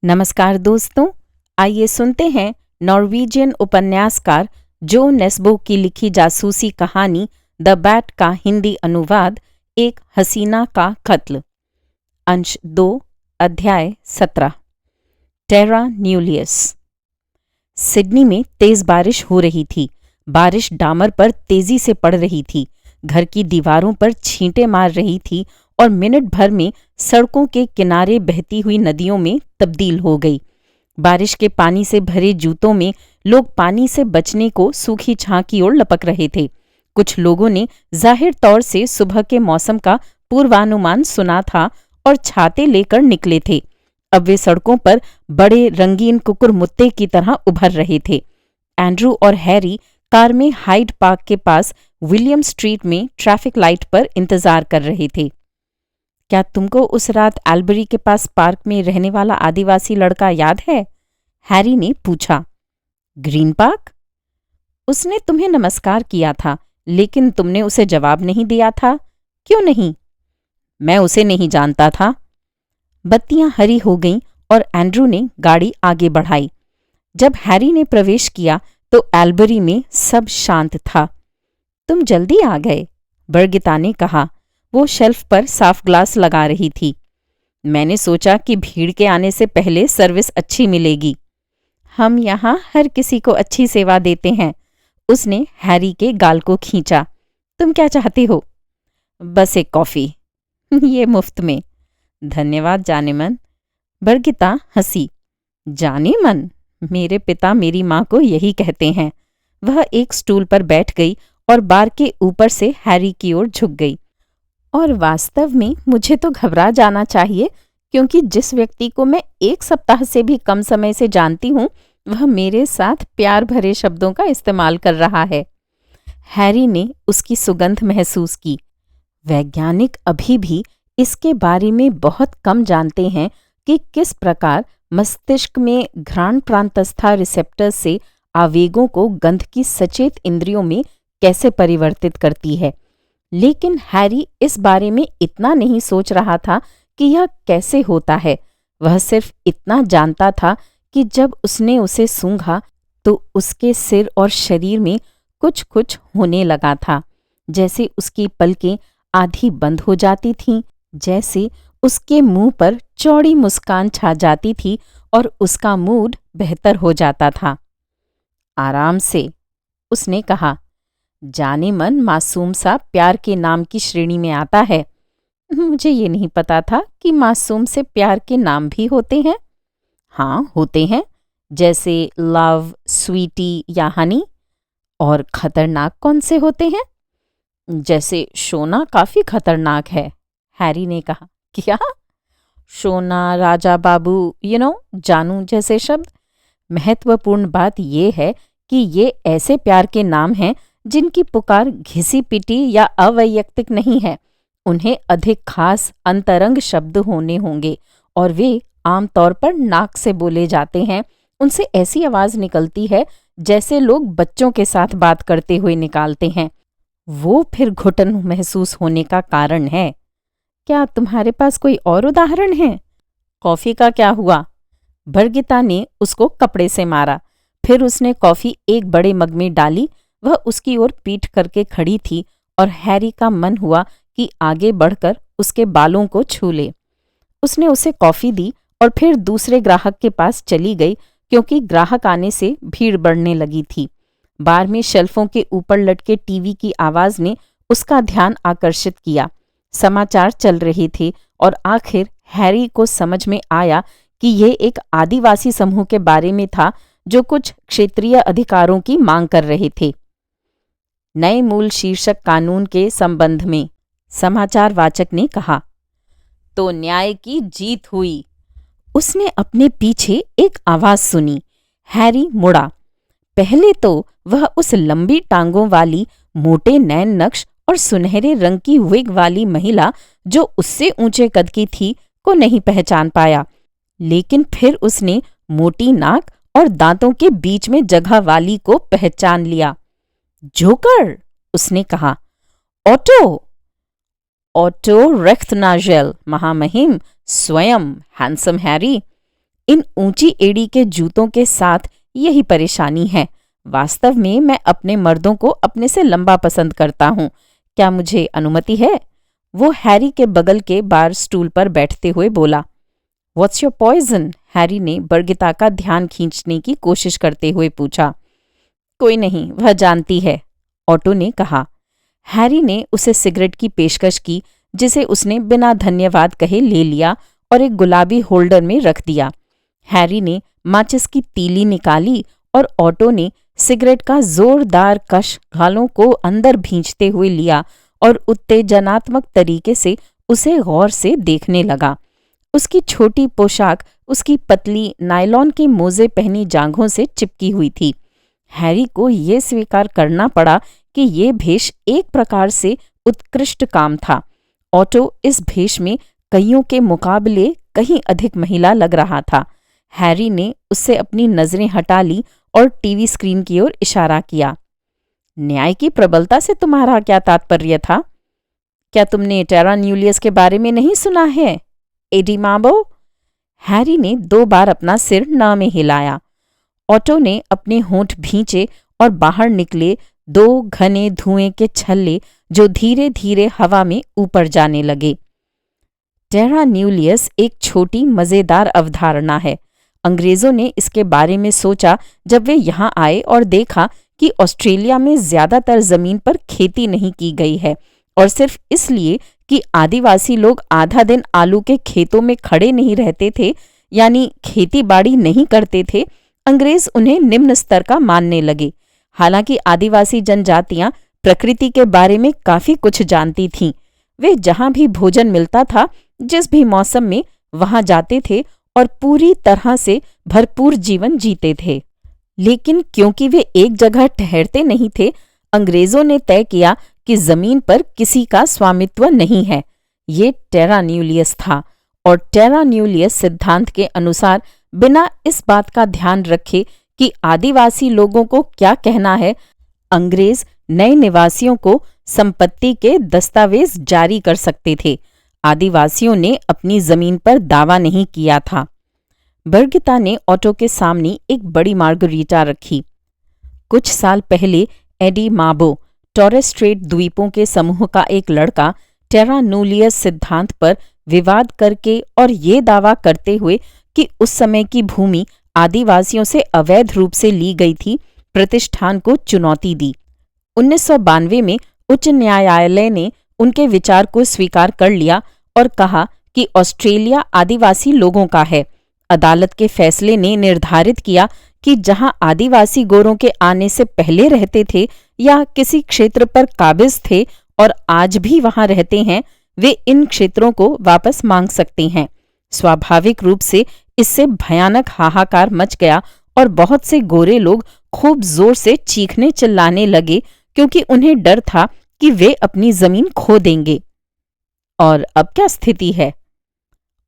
नमस्कार दोस्तों, आइए सुनते हैं नॉर्वेजियन उपन्यासकार जो नेस्बो की लिखी जासूसी कहानी द बैट का हिंदी अनुवाद एक हसीना का कत्ल। अंश 2, अध्याय 17। टेरा न्यूलियस। सिडनी में तेज बारिश हो रही थी। बारिश डामर पर तेजी से पड़ रही थी, घर की दीवारों पर छींटे मार रही थी और मिनट भर में सड़कों के किनारे बहती हुई नदियों में तब्दील हो गई। बारिश के पानी से भरे जूतों में लोग पानी से बचने को सूखी छां की ओर लपक रहे थे। कुछ लोगों ने जाहिर तौर से सुबह के मौसम का पूर्वानुमान सुना था और छाते लेकर निकले थे। अब वे सड़कों पर बड़े रंगीन कुकुरमुत्ते की तरह उभर रहे थे। एंड्रू और हैरी कार में हाइड पार्क के पास विलियम स्ट्रीट में ट्रैफिक लाइट पर इंतजार कर रहे थे। क्या तुमको उस रात एल्बरी के पास पार्क में रहने वाला आदिवासी लड़का याद है? हैरी ने पूछा। Green park? उसने तुम्हें नमस्कार किया था, लेकिन तुमने उसे जवाब नहीं दिया था। क्यों नहीं? मैं उसे नहीं जानता था। बत्तियां हरी हो गईं और एंड्रू ने गाड़ी आगे बढ़ाई। जब हैरी ने प्रवेश किया तो एल्बरी में सब शांत था। तुम जल्दी आ गए, बर्गिता ने कहा। वो शेल्फ पर साफ ग्लास लगा रही थी। मैंने सोचा कि भीड़ के आने से पहले सर्विस अच्छी मिलेगी। हम यहाँ हर किसी को अच्छी सेवा देते हैं। उसने हैरी के गाल को खींचा। तुम क्या चाहते हो? बस एक कॉफी। ये मुफ्त में। धन्यवाद जानेमन। बर्गिता हंसी। जानेमन? मेरे पिता मेरी माँ को यही कहते हैं। वह एक स्टूल पर बैठ गई और बार के ऊपर से हैरी की ओर झुक गई। और वास्तव में मुझे तो घबरा जाना चाहिए, क्योंकि जिस व्यक्ति को मैं एक सप्ताह से भी कम समय से जानती हूँ वह मेरे साथ प्यार भरे शब्दों का इस्तेमाल कर रहा है। हैरी ने उसकी सुगंध महसूस की। वैज्ञानिक अभी भी इसके बारे में बहुत कम जानते हैं कि किस प्रकार मस्तिष्क में घ्राण प्रांतस्था रिसेप्टर से आवेगों को गंध की सचेत इंद्रियों में कैसे परिवर्तित करती है। लेकिन हैरी इस बारे में इतना नहीं सोच रहा था कि यह कैसे होता है। वह सिर्फ इतना जानता था कि जब उसने उसे सूंघा तो उसके सिर और शरीर में कुछ कुछ होने लगा था। जैसे उसकी पलकें आधी बंद हो जाती थीं, जैसे उसके मुंह पर चौड़ी मुस्कान छा जाती थी और उसका मूड बेहतर हो जाता था। आराम से, उसने कहा। जानेमन मासूम सा प्यार के नाम की श्रेणी में आता है। मुझे ये नहीं पता था कि मासूम से प्यार के नाम भी होते हैं। हाँ, होते हैं, जैसे लव, स्वीटी या हनी। और खतरनाक कौन से होते हैं? जैसे शोना काफी खतरनाक है, हैरी ने कहा। क्या? शोना, राजा बाबू, जानू जैसे शब्द। महत्वपूर्ण बात यह है कि ये ऐसे प्यार के नाम हैं जिनकी पुकार घिसी पिटी या अवैयक्तिक नहीं है। उन्हें अधिक खास अंतरंग शब्द होने होंगे और वे आमतौर पर नाक से बोले जाते हैं। उनसे ऐसी आवाज निकलती है जैसे लोग बच्चों के साथ बात करते हुए निकालते हैं। वो फिर घुटन महसूस होने का कारण है। क्या तुम्हारे पास कोई और उदाहरण है? कॉफी का क्या हुआ? बर्गिता ने उसको कपड़े से मारा। फिर उसने कॉफी एक बड़े मग में डाली। वह उसकी ओर पीठ करके खड़ी थी और हैरी का मन हुआ कि आगे बढ़कर उसके बालों को छू ले। उसने उसे कॉफी दी और फिर दूसरे ग्राहक के पास चली गई, क्योंकि ग्राहक आने से भीड़ बढ़ने लगी थी। बार में शेल्फों के ऊपर लटके टीवी की आवाज ने उसका ध्यान आकर्षित किया। समाचार चल रहे थे और आखिर हैरी को समझ में आया कि यह एक आदिवासी समूह के बारे में था जो कुछ क्षेत्रीय अधिकारों की मांग कर रहे थे। नए मूल शीर्षक कानून के संबंध में, समाचार वाचक ने कहा। तो न्याय की जीत हुई, उसने अपने पीछे एक आवाज सुनी। हैरी मुड़ा। पहले तो वह उस लंबी टांगों वाली, मोटे नैन नक्श और सुनहरे रंग की विग वाली महिला जो उससे ऊंचे कद की थी को नहीं पहचान पाया, लेकिन फिर उसने मोटी नाक और दांतों के बीच में जगह वाली को पहचान लिया। जोकर, उसने कहा। ऑटो रेख्तनाजेल, महामहिम स्वयं, हैंडसम हैरी। इन ऊंची एड़ी के जूतों के साथ यही परेशानी है। वास्तव में मैं अपने मर्दों को अपने से लंबा पसंद करता हूँ। क्या मुझे अनुमति है? वो हैरी के बगल के बार स्टूल पर बैठते हुए बोला। What's your poison? हैरी ने बर्गिता का ध्यान खींचने की कोशिश करते हुए पूछा। कोई नहीं, वह जानती है, ऑटो ने कहा। हैरी ने उसे सिगरेट की पेशकश की, जिसे उसने बिना धन्यवाद कहे ले लिया और एक गुलाबी होल्डर में रख दिया। हैरी ने माचिस की तीली निकाली और ऑटो ने सिगरेट का जोरदार कश गालों को अंदर भींचते हुए लिया और उत्तेजनात्मक तरीके से उसे गौर से देखने लगा। उसकी छोटी पोशाक उसकी पतली नायलॉन के मोजे पहनी जांघों से चिपकी हुई थी। हैरी को ये स्वीकार करना पड़ा कि ये भेष एक प्रकार से उत्कृष्ट काम था। ऑटो इस भेष में कईयों के मुकाबले कहीं अधिक महिला लग रहा था। हैरी ने उससे अपनी नजरें हटा ली और टीवी स्क्रीन की ओर इशारा किया। न्याय की प्रबलता से तुम्हारा क्या तात्पर्य था? क्या तुमने टेरा न्यूलियस के बारे में नहीं सुना है? एडी माबो? हैरी ने 2 बार अपना सिर न में हिलाया। ऑटो ने अपने होंठ भींचे और बाहर निकले 2 घने धुएं के छल्ले जो धीरे धीरे हवा में ऊपर जाने लगे। टेरा न्यूलियस एक छोटी मजेदार अवधारणा है। अंग्रेजों ने इसके बारे में सोचा जब वे यहाँ आए और देखा कि ऑस्ट्रेलिया में ज्यादातर जमीन पर खेती नहीं की गई है, और सिर्फ इसलिए कि आदिवासी लोग आधा दिन आलू के खेतों में खड़े नहीं रहते थे, यानी खेती बाड़ी नहीं करते थे, अंग्रेज उन्हें निम्न स्तर का मानने लगे। हालांकि आदिवासी जनजातियां प्रकृति के बारे में काफी कुछ जानती थीं। वे जहां भी भोजन मिलता था, जिस भी मौसम में, वहां जाते थे और पूरी तरह से भरपूर जीवन जीते थे। लेकिन क्योंकि वे एक जगह ठहरते नहीं थे, अंग्रेजों ने तय किया कि जमीन पर किसी का स्वामित्व नहीं है। ये टेरा न्यूलियस था, और टेरा न्यूलियस सिद्धांत के अनुसार बिना इस बात का ध्यान रखे कि आदिवासी लोगों को क्या कहना है, अंग्रेज नए निवासियों को संपत्ति के दस्तावेज जारी कर सकते थे। आदिवासियों ने अपनी जमीन पर दावा नहीं किया था। बर्गिता ने ऑटो के सामने एक बड़ी मार्गरीटा रखी। कुछ साल पहले एडी माबो, टॉरेस स्ट्रेट द्वीपों के समूह का एक लड़का, टेरा न्यूलियस सिद्धांत पर विवाद करके और ये दावा करते हुए कि उस समय की भूमि आदिवासियों से अवैध रूप से ली गई थी, प्रतिष्ठान को चुनौती दी। 1992 में उच्च न्यायालय ने उनके विचार को स्वीकार कर लिया और कहा कि ऑस्ट्रेलिया आदिवासी लोगों का है। अदालत के फैसले ने निर्धारित किया कि जहां आदिवासी गोरों के आने से पहले रहते थे या किसी क्षेत्र पर काबिज थे और आज भी वहां रहते हैं, वे इन क्षेत्रों को वापस मांग सकते हैं। स्वाभाविक रूप से इससे भयानक हाहाकार मच गया और बहुत से गोरे लोग खूब जोर से चीखने चिल्लाने लगे, क्योंकि उन्हें डर था कि वे अपनी जमीन खो देंगे। और अब क्या स्थिति है?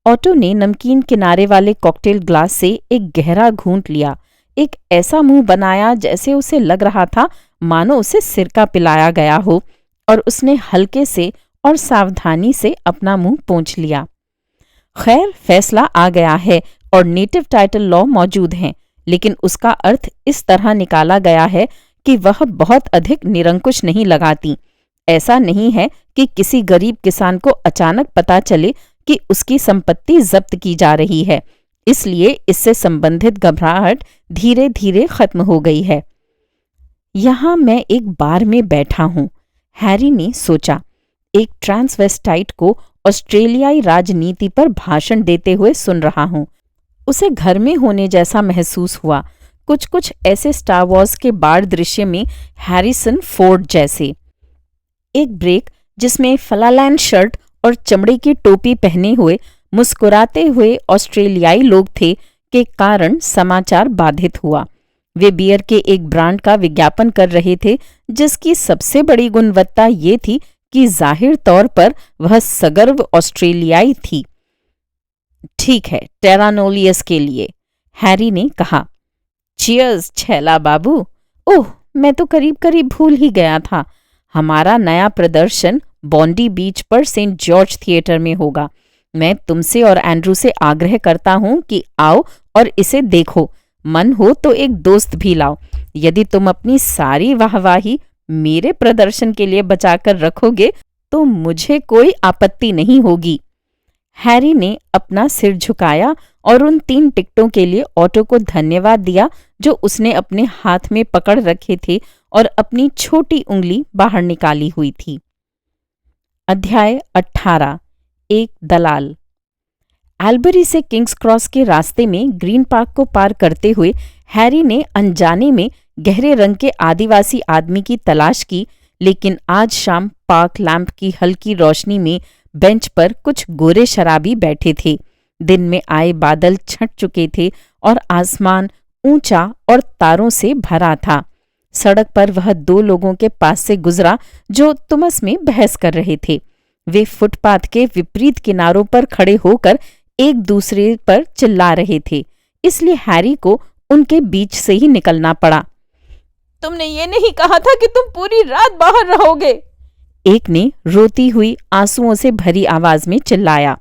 ऑटो ने नमकीन किनारे वाले कॉकटेल ग्लास से एक गहरा घूंट लिया, एक ऐसा मुंह बनाया जैसे उसे लग रहा था मानो उसे सिरका पिलाया गया हो, और उसने हल्के से और सावधानी से अपना मुंह पोंछ लिया। खैर, फैसला आ गया है और नेटिव टाइटल लॉ मौजूद हैं, लेकिन उसका अर्थ इस तरह निकाला गया है कि वह बहुत अधिक निरंकुश नहीं लगाती। ऐसा नहीं है कि किसी गरीब किसान को अचानक पता चले कि उसकी संपत्ति जब्त की जा रही है, इसलिए इससे संबंधित घबराहट धीरे धीरे खत्म हो गई है। यहां मैं एक बार में बैठा हूं, हैरी ने सोचा, एक ट्रांसवेस्टाइट को ऑस्ट्रेलियाई राजनीति पर भाषण देते हुए सुन रहा हूं। उसे घर में होने जैसा महसूस हुआ, कुछ कुछ ऐसे स्टार वॉर्स के बाढ़ दृश्य में हैरिसन फोर्ड जैसे। एक ब्रेक जिसमें फ्लालैंड शर्ट और चमड़े की टोपी पहने हुए मुस्कुराते हुए ऑस्ट्रेलियाई लोग थे के कारण समाचार बाधित हुआ। वे बियर के एक ब्रांड का विज्ञापन कर रहे थे, जिसकी सबसे बड़ी गुणवत्ता ये थी कि जाहिर तौर पर वह सगर्व ऑस्ट्रेलियाई थी। ठीक है, टेरा न्यूलियस के लिए, हैरी ने कहा। चियर्स छैला बाबू। ओह, मैं तो करीब करीब भूल ही गया था। हमारा नया प्रदर्शन बॉन्डी बीच पर सेंट जॉर्ज थिएटर में होगा। मैं तुमसे और एंड्रू से आग्रह करता हूं कि आओ और इसे देखो। मन हो तो एक दोस्त भी लाओ। यदि तुम अपनी सारी वाहवाही मेरे प्रदर्शन के लिए बचाकर रखोगे तो मुझे कोई आपत्ति नहीं होगी। हैरी ने अपना सिर झुकाया और उन 3 टिकटों के लिए ऑटो को धन्यवाद दिया जो उसने अपने हाथ में पकड़ रखे थे और अपनी छोटी उंगली बाहर निकाली हुई थी। अध्याय 18। एक दलाल। एल्बरी से किंग्स क्रॉस के रास्ते में ग्रीन पार्क को पार करते हुए हैरी ने अनजाने में गहरे रंग के आदिवासी आदमी की तलाश की, लेकिन आज शाम पार्क लैंप की हल्की रोशनी में बेंच पर कुछ गोरे शराबी बैठे थे। दिन में आए बादल छंट चुके थे और आसमान ऊंचा और तारों से भरा था। सड़क पर वह 2 लोगों के पास से गुजरा जो तुमस में बहस कर रहे थे। वे फुटपाथ के विपरीत किनारों पर खड़े होकर एक दूसरे पर चिल्ला रहे थे, इसलिए हैरी को उनके बीच से ही निकलना पड़ा। तुमने ये नहीं कहा था कि तुम पूरी रात बाहर रहोगे? एक ने रोती हुई आंसुओं से भरी आवाज में चिल्लाया।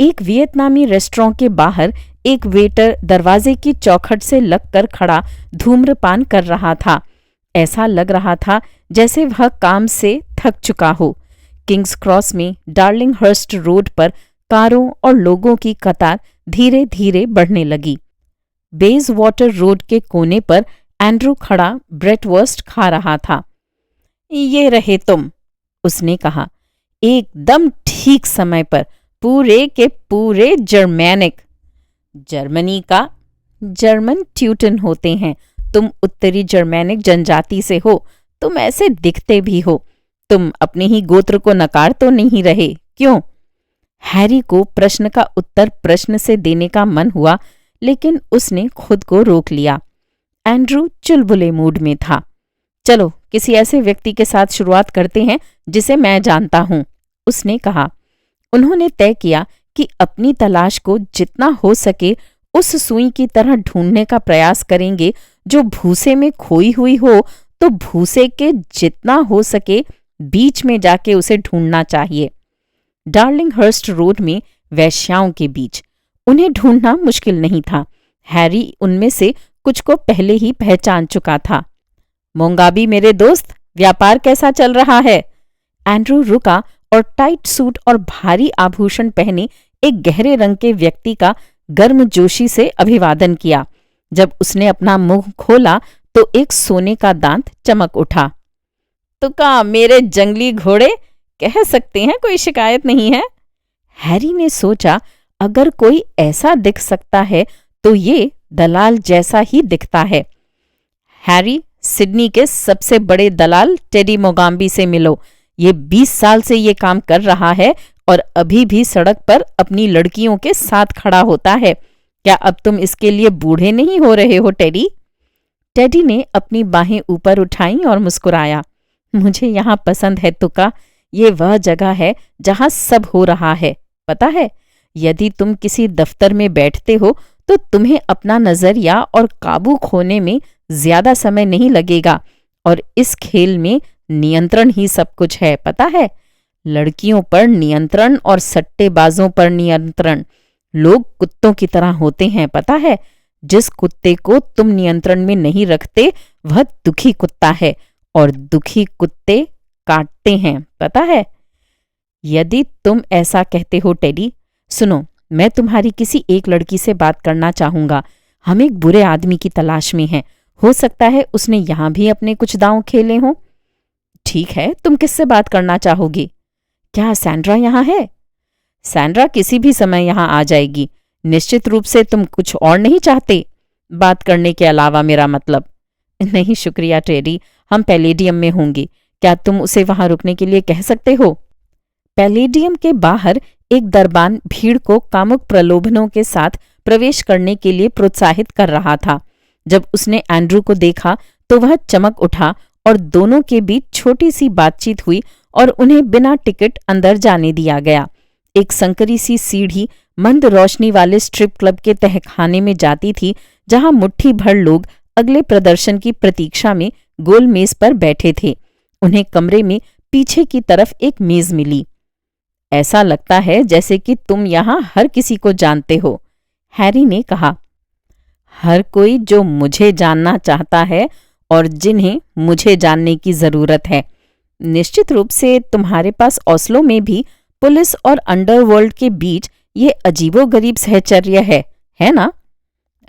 एक वियतनामी रेस्टोरेंट के बाहर एक वेटर दरवाजे की चौखट से लगकर खड़ा धूम्रपान कर रहा था। ऐसा लग रहा था जैसे वह काम से थक चुका हो। किंग्स क्रॉस में डार्लिंगहर्स्ट रोड पर कारों और लोगों की कतार धीरे धीरे बढ़ने लगी। बेजवाटर रोड के कोने पर एंड्रू खड़ा ब्रेटवर्स्ट खा रहा था। ये रहे तुम, उसने कहा, एकदम ठीक समय पर, पूरे के पूरे जर्मैनिक। जर्मनी का? जर्मन ट्यूटन होते हैं। तुम उत्तरी जर्मैनिक जनजाति से हो। तुम ऐसे दिखते भी हो। तुम अपने ही गोत्र को नकार तो नहीं रहे, क्यों? हैरी को प्रश्न का उत्तर प्रश्न से देने का मन हुआ, लेकिन उसने खुद को रोक लिया। एंड्रू चुलबुले मूड में था। चलो किसी ऐसे व्यक्ति के साथ शुरुआत करते हैं जिसे मैं जानता हूं, उसने कहा। उन्होंने तय किया कि अपनी तलाश को जितना हो सके उस सुई की तरह ढूंढने का प्रयास करेंगे जो भूसे में खोई हुई हो, तो भूसे के जितना हो सके बीच में जाके उसे ढूंढना चाहिए। डार्लिंगहर्स्ट रोड में वैश्याओं के बीच उन्हें ढूंढना मुश्किल नहीं था। हैरी उनमें से कुछ को पहले ही पहचान चुका था। मोंगाबी मेरे दोस्त, व्यापार कैसा चल रहा है? एंड्रू रुका और टाइट सूट और भारी आभूषण पहने एक गहरे रंग के व्यक्ति का गर्मजोशी से अभिवादन किया। जब उसने अपना मुंह खोला तो एक सोने का दांत चमक उठा। तो का मेरे जंगली घोड़े, कह सकते हैं कोई शिकायत नहीं है? हैरी ने सोचा, अगर कोई ऐसा दिख सकता है तो ये दलाल जैसा ही दिखता है। हैरी, सिडनी के सबसे बड़े दलाल टेडी मोगाम्बी से मिलो। ये 20 साल से ये काम कर रहा है और अभी भी सड़क पर अपनी लड़कियों के साथ खड़ा होता है। क्या अब तुम इसके लिए बूढ़े नहीं हो रहे हो टेडी? टेडी ने अपनी बाहें ऊपर उठाई और मुस्कुराया। मुझे यहाँ पसंद है तुका। ये वह जगह है जहाँ सब हो रहा है, पता है। यदि तुम किसी दफ्तर में बैठते हो तो तुम्हें अपना नजरिया और काबू खोने में ज्यादा समय नहीं लगेगा, और इस खेल में नियंत्रण ही सब कुछ है, पता है। लड़कियों पर नियंत्रण और सट्टेबाजों पर नियंत्रण। लोग कुत्तों की तरह होते हैं, पता है। जिस कुत्ते को तुम नियंत्रण में नहीं रखते वह दुखी कुत्ता है, और दुखी कुत्ते काटते हैं, पता है। यदि तुम ऐसा कहते हो टेडी, सुनो, मैं तुम्हारी किसी एक लड़की से बात करना चाहूंगा। हम एक बुरे आदमी की तलाश में हैं। हो सकता है उसने यहां भी अपने कुछ दांव खेले हों। ठीक है, तुम किससे बात करना चाहोगी? क्या सैंड्रा यहाँ है? सैंड्रा किसी भी समय यहाँ आ जाएगी। निश्चित रूप से तुम कुछ और नहीं चाहते बात करने के अलावा, मेरा मतलब। नहीं शुक्रिया टेडी, हम पैलेडियम में होंगे। क्या तुम उसे वहां रुकने के लिए कह सकते हो? पैलेडियम के बाहर एक दरबान भीड़ को कामुक प्रलोभनों के साथ प्रवेश करने के लिए प्रोत्साहित कर रहा था। जब उसने एंड्रू को देखा तो वह चमक उठा और दोनों के बीच छोटी सी बातचीत हुई और उन्हें बिना टिकट अंदर जाने दिया गया। एक संकरी सी सीढ़ी मंद रोशनी वाले स्ट्रिप क्लब के तहखाने में जाती थी, जहां मुट्ठी भर लोग अगले प्रदर्शन की प्रतीक्षा में गोल मेज पर बैठे थे। उन्हें कमरे में पीछे की तरफ एक मेज मिली। ऐसा लगता है जैसे कि तुम यहाँ हर किसी को जानते हो, हैरी ने कहा। हर कोई जो मुझे जानना चाहता है और जिन्हें मुझे जानने की जरूरत है। निश्चित रूप से तुम्हारे पास ओस्लो में भी पुलिस और अंडरवर्ल्ड के बीच ये अजीबोगरीब सहचर्य है ना?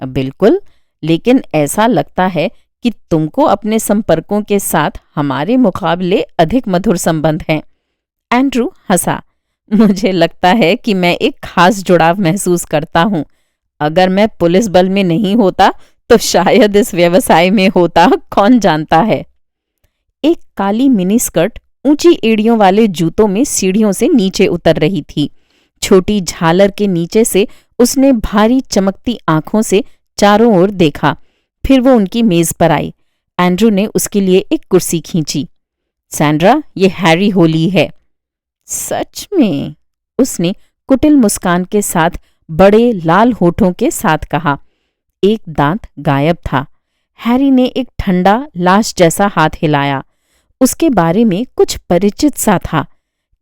बिल्कुल, लेकिन ऐसा लगता है कि तुमको अपने संपर्कों के साथ हमारे मुकाबले अधिक मधुर संबंध हैं। एंड्रू हंसा। मुझे लगता है कि मैं एक खास जुड़ाव महसूस करता हूँ। अगर मैं पुलिस बल में नहीं होता तो शायद इस व्यवसाय में होता, कौन जानता है। एक काली मिनी स्कर्ट ऊंची एड़ियों वाले जूतों में सीढ़ियों से नीचे उतर रही थी। छोटी झालर के नीचे से उसने भारी चमकती आंखों से चारों ओर देखा। फिर वो उनकी मेज पर आई। एंड्रू ने उसके लिए एक कुर्सी खींची। सैंड्रा, ये हैरी होली है। सच में? उसने कुटिल मुस्कान के साथ बड़े लाल होठों के साथ कहा। एक दांत गायब था। हैरी ने एक ठंडा लाश जैसा हाथ हिलाया। उसके बारे में कुछ परिचित सा था।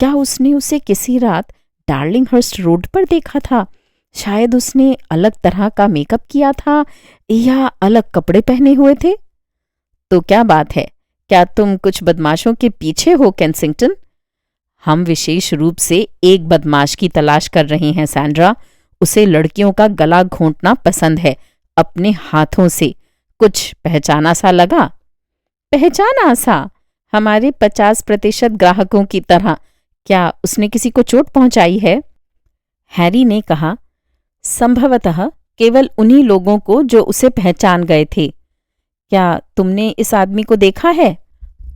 क्या उसने उसे किसी रात डार्लिंगहर्स्ट रोड पर देखा था? शायद उसने अलग तरह का मेकअप किया था या अलग कपड़े पहने हुए थे। तो क्या बात है? क्या तुम कुछ बदमाशों के पीछे हो, केंसिंगटन? हम विशेष रूप से एक बदमाश की तलाश कर रहे हैं, सैंड्रा। उसे लड़कियों का गला घोंटना पसंद है, अपने हाथों से। कुछ पहचाना सा लगा? पहचाना सा? हमारे 50% ग्राहकों की तरह। क्या उसने किसी को चोट पहुंचाई है? हैरी ने कहा। संभवतः केवल उन्हीं लोगों को जो उसे पहचान गए थे। क्या तुमने इस आदमी को देखा है?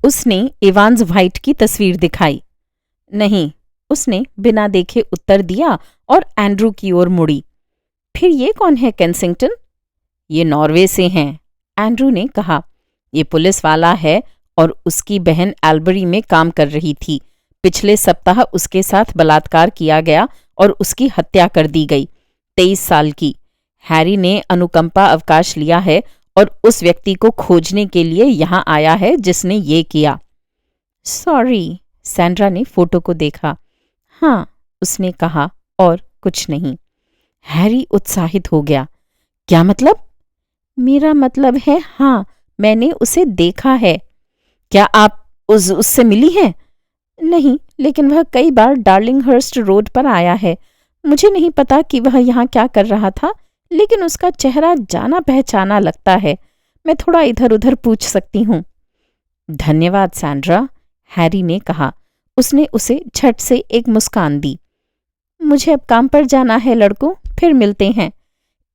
उसने इवांस व्हाइट की तस्वीर दिखाई। नहीं, उसने बिना देखे उत्तर दिया और एंड्रू की ओर मुड़ी। फिर ये कौन है, केंसिंगटन? ये नॉर्वे से हैं, एंड्रू ने कहा। ये पुलिस वाला है और उसकी बहन एल्बरी में काम कर रही थी। पिछले सप्ताह उसके साथ बलात्कार किया गया और उसकी हत्या कर दी गई। 23 साल की। हैरी ने अनुकंपा अवकाश लिया है और उस व्यक्ति को खोजने के लिए यहाँ आया है जिसने ये किया। सॉरी, सैंड्रा ने फोटो को देखा। हाँ, उसने कहा, और कुछ नहीं। हैरी उत्साहित हो गया। क्या मतलब? मेरा मतलब है, हाँ, मैंने उसे देखा है। क्या आप उससे मिली हैं? नहीं, लेकिन वह कई बार डार्लिंगहर्स्ट रोड पर आया है। मुझे नहीं पता कि वह यहाँ क्या कर रहा था, लेकिन उसका चेहरा जाना पहचाना लगता है। मैं थोड़ा इधर उधर पूछ सकती हूँ। धन्यवाद सैंड्रा, हैरी ने कहा। उसने उसे झट से एक मुस्कान दी। मुझे अब काम पर जाना है लड़कों, फिर मिलते हैं।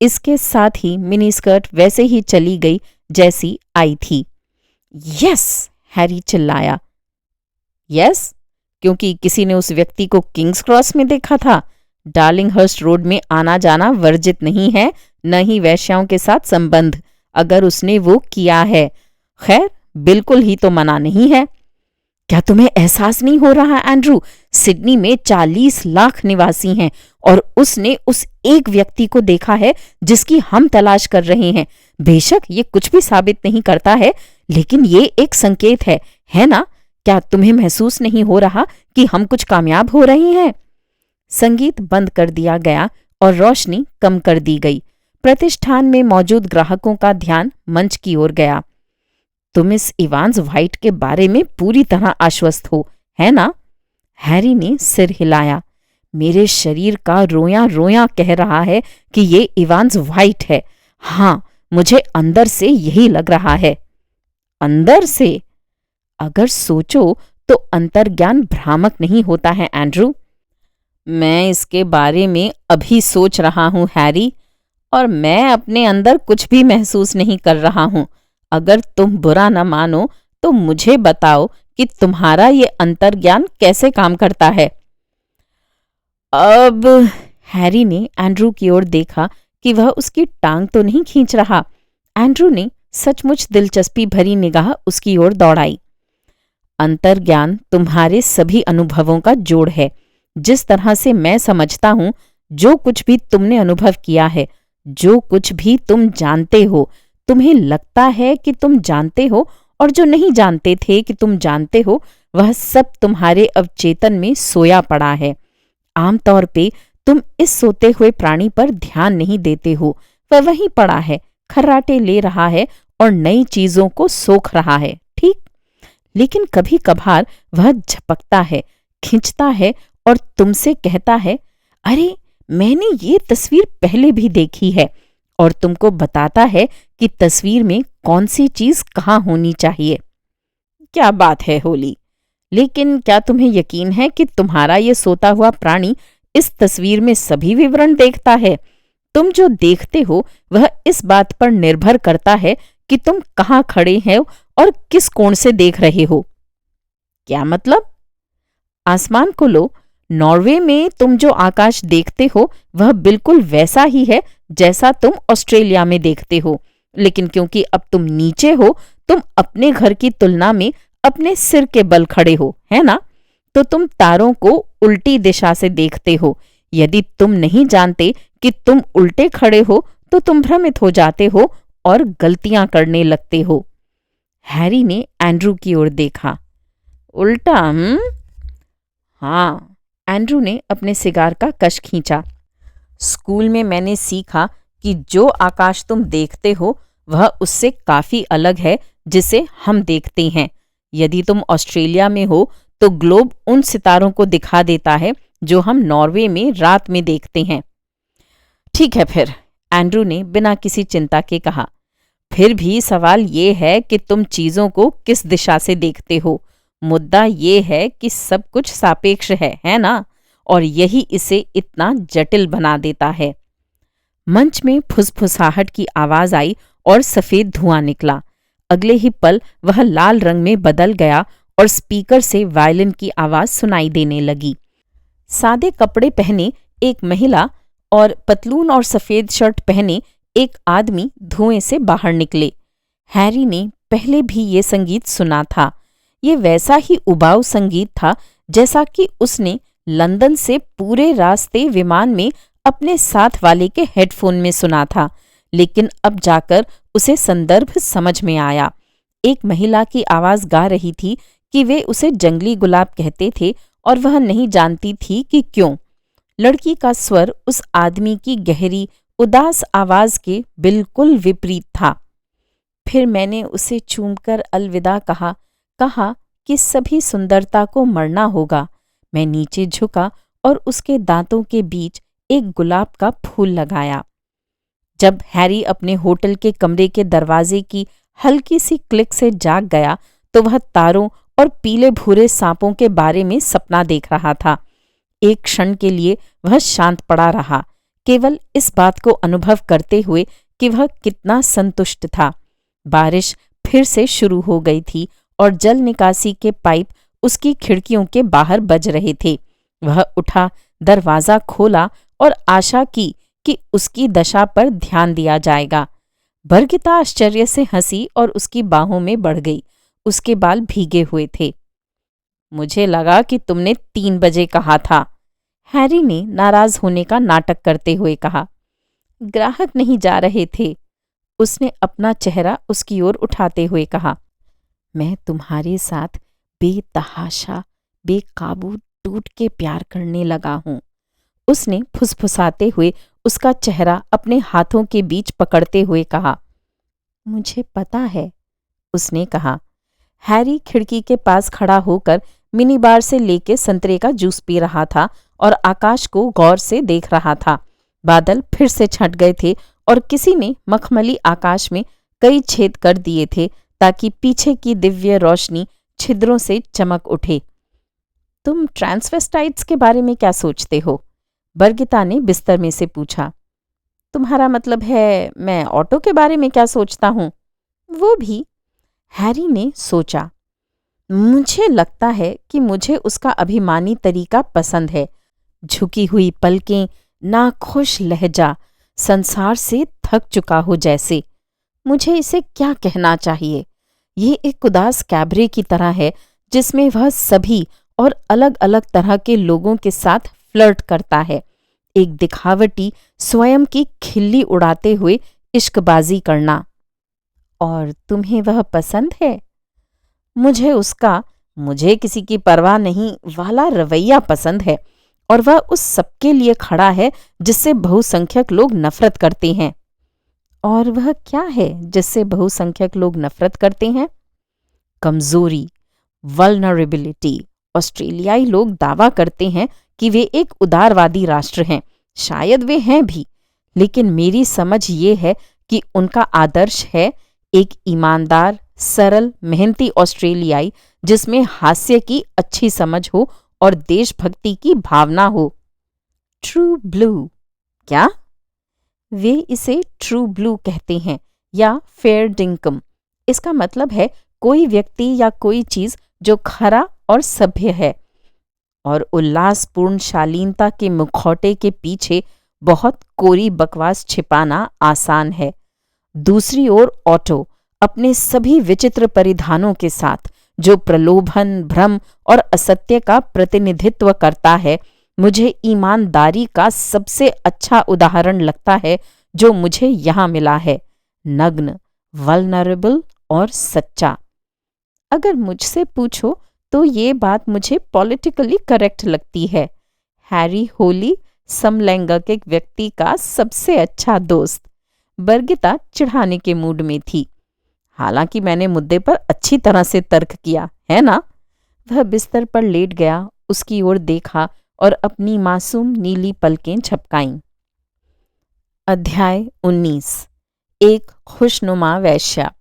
इसके साथ ही मिनी स्कर्ट वैसे ही चली गई जैसी आई थी। यस, हैरी चिल्लाया। यस, क्योंकि किसी ने उस व्यक्ति को किंग्स क्रॉस में देखा था। डार्लिंगहर्स्ट रोड में आना जाना वर्जित नहीं है, न ही वेश्याओं के साथ संबंध, अगर उसने वो किया है। खैर, बिल्कुल ही तो मना नहीं है। क्या तुम्हें एहसास नहीं हो रहा, एंड्रू? सिडनी में 40 लाख निवासी हैं और उसने उस एक व्यक्ति को देखा है जिसकी हम तलाश कर रहे हैं। बेशक ये कुछ भी साबित नहीं करता है, लेकिन ये एक संकेत है ना? क्या तुम्हें महसूस नहीं हो रहा कि हम कुछ कामयाब हो रहे हैं? संगीत बंद कर दिया गया और रोशनी कम कर दी गई। प्रतिष्ठान में मौजूद ग्राहकों का ध्यान मंच की ओर गया। तुम इस इवांस व्हाइट के बारे में पूरी तरह आश्वस्त हो, है ना? हैरी ने सिर हिलाया। मेरे शरीर का रोया रोया कह रहा है कि ये इवांस व्हाइट है। हाँ, मुझे अंदर से यही लग रहा है। अंदर से? अगर सोचो तो अंतर्ज्ञान भ्रामक नहीं होता है, एंड्रू। मैं इसके बारे में अभी सोच रहा हूँ, हैरी, और मैं अपने अंदर कुछ भी महसूस नहीं कर रहा हूँ। अगर तुम बुरा न मानो तो मुझे बताओ कि तुम्हारा ये अंतर्ज्ञान कैसे काम करता है। अब हैरी ने एंड्रू की ओर देखा कि वह उसकी टांग तो नहीं खींच रहा। एंड्रू ने सचमुच दिलचस्पी भरी निगाह उसकी ओर दौड़ाई। अंतर्ज्ञान तुम्हारे सभी अनुभवों का जोड़ है। जिस तरह से मैं समझता हूं, जो कुछ भी तुमने अनुभव किया है, जो कुछ भी तुम जानते हो, तुम्हें लगता है कि तुम जानते हो, और जो नहीं जानते थे कि तुम जानते हो, वह सब तुम्हारे अवचेतन में सोया पड़ा है। आमतौर पे तुम इस सोते हुए प्राणी पर ध्यान नहीं देते हो। वह वहीं पड़ा है, खर्राटे ले रहा है और नई चीजों को सोख रहा है, ठीक? लेकिन कभी कभार वह झपकता है, खींचता है और तुमसे कहता है, अरे मैंने ये तस्वीर पहले भी देखी है, और तुमको बताता है कि तस्वीर में कौन सी चीज कहाँ होनी चाहिए। क्या बात है होली! लेकिन क्या तुम्हें यकीन है कि तुम्हारा ये सोता हुआ प्राणी इस तस्वीर में सभी विवरण देखता है? तुम जो देखते हो वह इस बात पर निर्भर करता है कि तुम कहाँ खड़े हो और किस कोण से देख रहे हो। क्या मतलब? आसमान को लो। नॉर्वे में तुम जो आकाश देखते हो वह बिल्कुल वैसा ही है जैसा तुम ऑस्ट्रेलिया में देखते हो, लेकिन क्योंकि अब तुम नीचे हो, तुम अपने घर की तुलना में अपने सिर के बल खड़े हो, है ना? तो तुम तारों को उल्टी दिशा से देखते हो। यदि तुम नहीं जानते कि तुम उल्टे खड़े हो तो तुम भ्रमित हो जाते हो और गलतियां करने लगते हो। हैरी ने एंड्रू की ओर देखा। उल्टा? हाँ, एंड्रू ने अपने सिगार का कश खींचा। स्कूल में मैंने सीखा कि जो आकाश तुम देखते हो वह उससे काफी अलग है जिसे हम देखते हैं। यदि तुम ऑस्ट्रेलिया में हो तो ग्लोब उन सितारों को दिखा देता है जो हम नॉर्वे में रात में देखते हैं। ठीक है फिर, एंड्रू ने बिना किसी चिंता के कहा। फिर भी सवाल ये है कि तुम चीजों को किस दिशा से देखते हो। मुद्दा ये है कि सब कुछ सापेक्ष है ना? और यही इसे इतना जटिल बना देता है। मंच में फुसफुसाहट की आवाज आई और सफेद धुआं निकला। अगले ही पल वह लाल रंग में बदल गया और स्पीकर से वायलिन की आवाज सुनाई देने लगी। सादे कपड़े पहने एक महिला और पतलून और सफेद शर्ट पहने एक आदमी धुएं से बाहर निकले। हैरी ने पहले भी ये संगीत सुना था। ये वैसा ही उबाऊ संगीत था जैसा कि उसने लंदन से पूरे रास्ते विमान में अपने साथ वाले के हेडफोन में सुना था, लेकिन अब जाकर उसे संदर्भ समझ में आया। एक महिला की आवाज गा रही थी कि वे उसे जंगली गुलाब कहते थे और वह नहीं जानती थी कि क्यों। लड़की का स्वर उस आदमी की गहरी उदास आवाज के बिल्कुल विपरीत था। फिर मैंने उसे चूमकर अलविदा कहा कि सभी सुंदरता को मरना होगा। मैं नीचे झुका और उसके दांतों के बीच एक गुलाब का फूल लगाया। जब हैरी अपने होटल के कमरे के दरवाजे की हल्की सी क्लिक से जाग गया तो वह तारों और पीले भूरे सांपों के बारे में सपना देख रहा था। एक क्षण के लिए वह शांत पड़ा रहा, केवल इस बात को अनुभव करते हुए कि वह कितना संतुष्ट था। बारिश फिर से शुरू हो गई थी और जल निकासी के पाइप उसकी खिड़कियों के बाहर बज रहे थे। वह उठा, दरवाजा खोला और आशा की कि उसकी दशा पर ध्यान दिया जाएगा। बरगिता आश्चर्य से हंसी और उसकी बाहों में बढ़ गई। उसके बाल भीगे हुए थे। मुझे लगा कि तुमने 3 बजे कहा था, हैरी ने नाराज होने का नाटक करते हुए कहा। ग्राहक नहीं जा रहे थे, उसने अपना चेहरा उसकी ओर उठाते हुए कहा। मैं तुम्हारे साथ बेतहाशा बेकाबू टूट के प्यार करने लगा हूं, उसने फुसफुसाते हुए उसका चेहरा अपने हाथों के बीच पकड़ते हुए कहा। मुझे पता है, उसने कहा। हैरी खिड़की के पास खड़ा होकर मिनी बार से लेके संतरे का जूस पी रहा था और आकाश को गौर से देख रहा था। बादल फिर से छंट गए थे और किसी ने मखमली आकाश में कई छेद कर दिए थे ताकि पीछे की दिव्य रोशनी छिद्रों से चमक उठे। तुम ट्रांसवेस्टाइट्स के बारे में क्या सोचते हो? बरगिता ने बिस्तर में से पूछा। तुम्हारा मतलब है मैं ऑटो के बारे में क्या सोचता हूं? वो भी, हैरी ने सोचा। मुझे लगता है कि मुझे उसका अभिमानी तरीका पसंद है। झुकी हुई पलकें, नाखुश लहजा, संसार से थक चुका हो जैसे। मुझे इसे क्या कहना चाहिए? ये एक उदास कैबरे की तरह है जिसमें वह सभी और अलग अलग तरह के लोगों के साथ फ्लर्ट करता है। एक दिखावटी स्वयं की खिल्ली उड़ाते हुए इश्कबाजी करना। और तुम्हें वह पसंद है? मुझे उसका मुझे किसी की परवाह नहीं वाला रवैया पसंद है और वह उस सबके लिए खड़ा है जिससे बहुसंख्यक लोग नफरत करते हैं। और वह क्या है जिससे बहुसंख्यक लोग नफरत करते हैं? कमजोरी, वल्नरेबिलिटी। ऑस्ट्रेलियाई लोग दावा करते हैं कि वे एक उदारवादी राष्ट्र हैं। शायद वे हैं भी, लेकिन मेरी समझ ये है कि उनका आदर्श है एक ईमानदार, सरल, मेहनती ऑस्ट्रेलियाई जिसमें हास्य की अच्छी समझ हो और देशभक्ति की भावना हो। True blue. क्या? वे इसे ट्रू ब्लू कहते हैं या फेयर डिंकम। इसका मतलब है कोई व्यक्ति या कोई चीज जो खरा और सभ्य है। और उल्लासपूर्ण शालीनता के मुखौटे के पीछे बहुत कोरी बकवास छिपाना आसान है। दूसरी ओर ऑटो अपने सभी विचित्र परिधानों के साथ, जो प्रलोभन, भ्रम और असत्य का प्रतिनिधित्व करता है, मुझे ईमानदारी का सबसे अच्छा उदाहरण लगता है जो मुझे यहाँ मिला है। नग्न, वल्नरेबल और सच्चा। अगर मुझसे पूछो तो ये बात मुझे पॉलिटिकली करेक्ट लगती है। हैरी होली समलैंगिक एक व्यक्ति का सबसे अच्छा दोस्त। बरगिता चिढ़ाने के मूड में थी। हालांकि मैंने मुद्दे पर अच्छी तरह से तर्क किया है ना? वह बिस्तर पर लेट गया, उसकी ओर देखा और अपनी मासूम नीली पलकें झपकाईं। अध्याय 19। एक खुशनुमा वेश्या।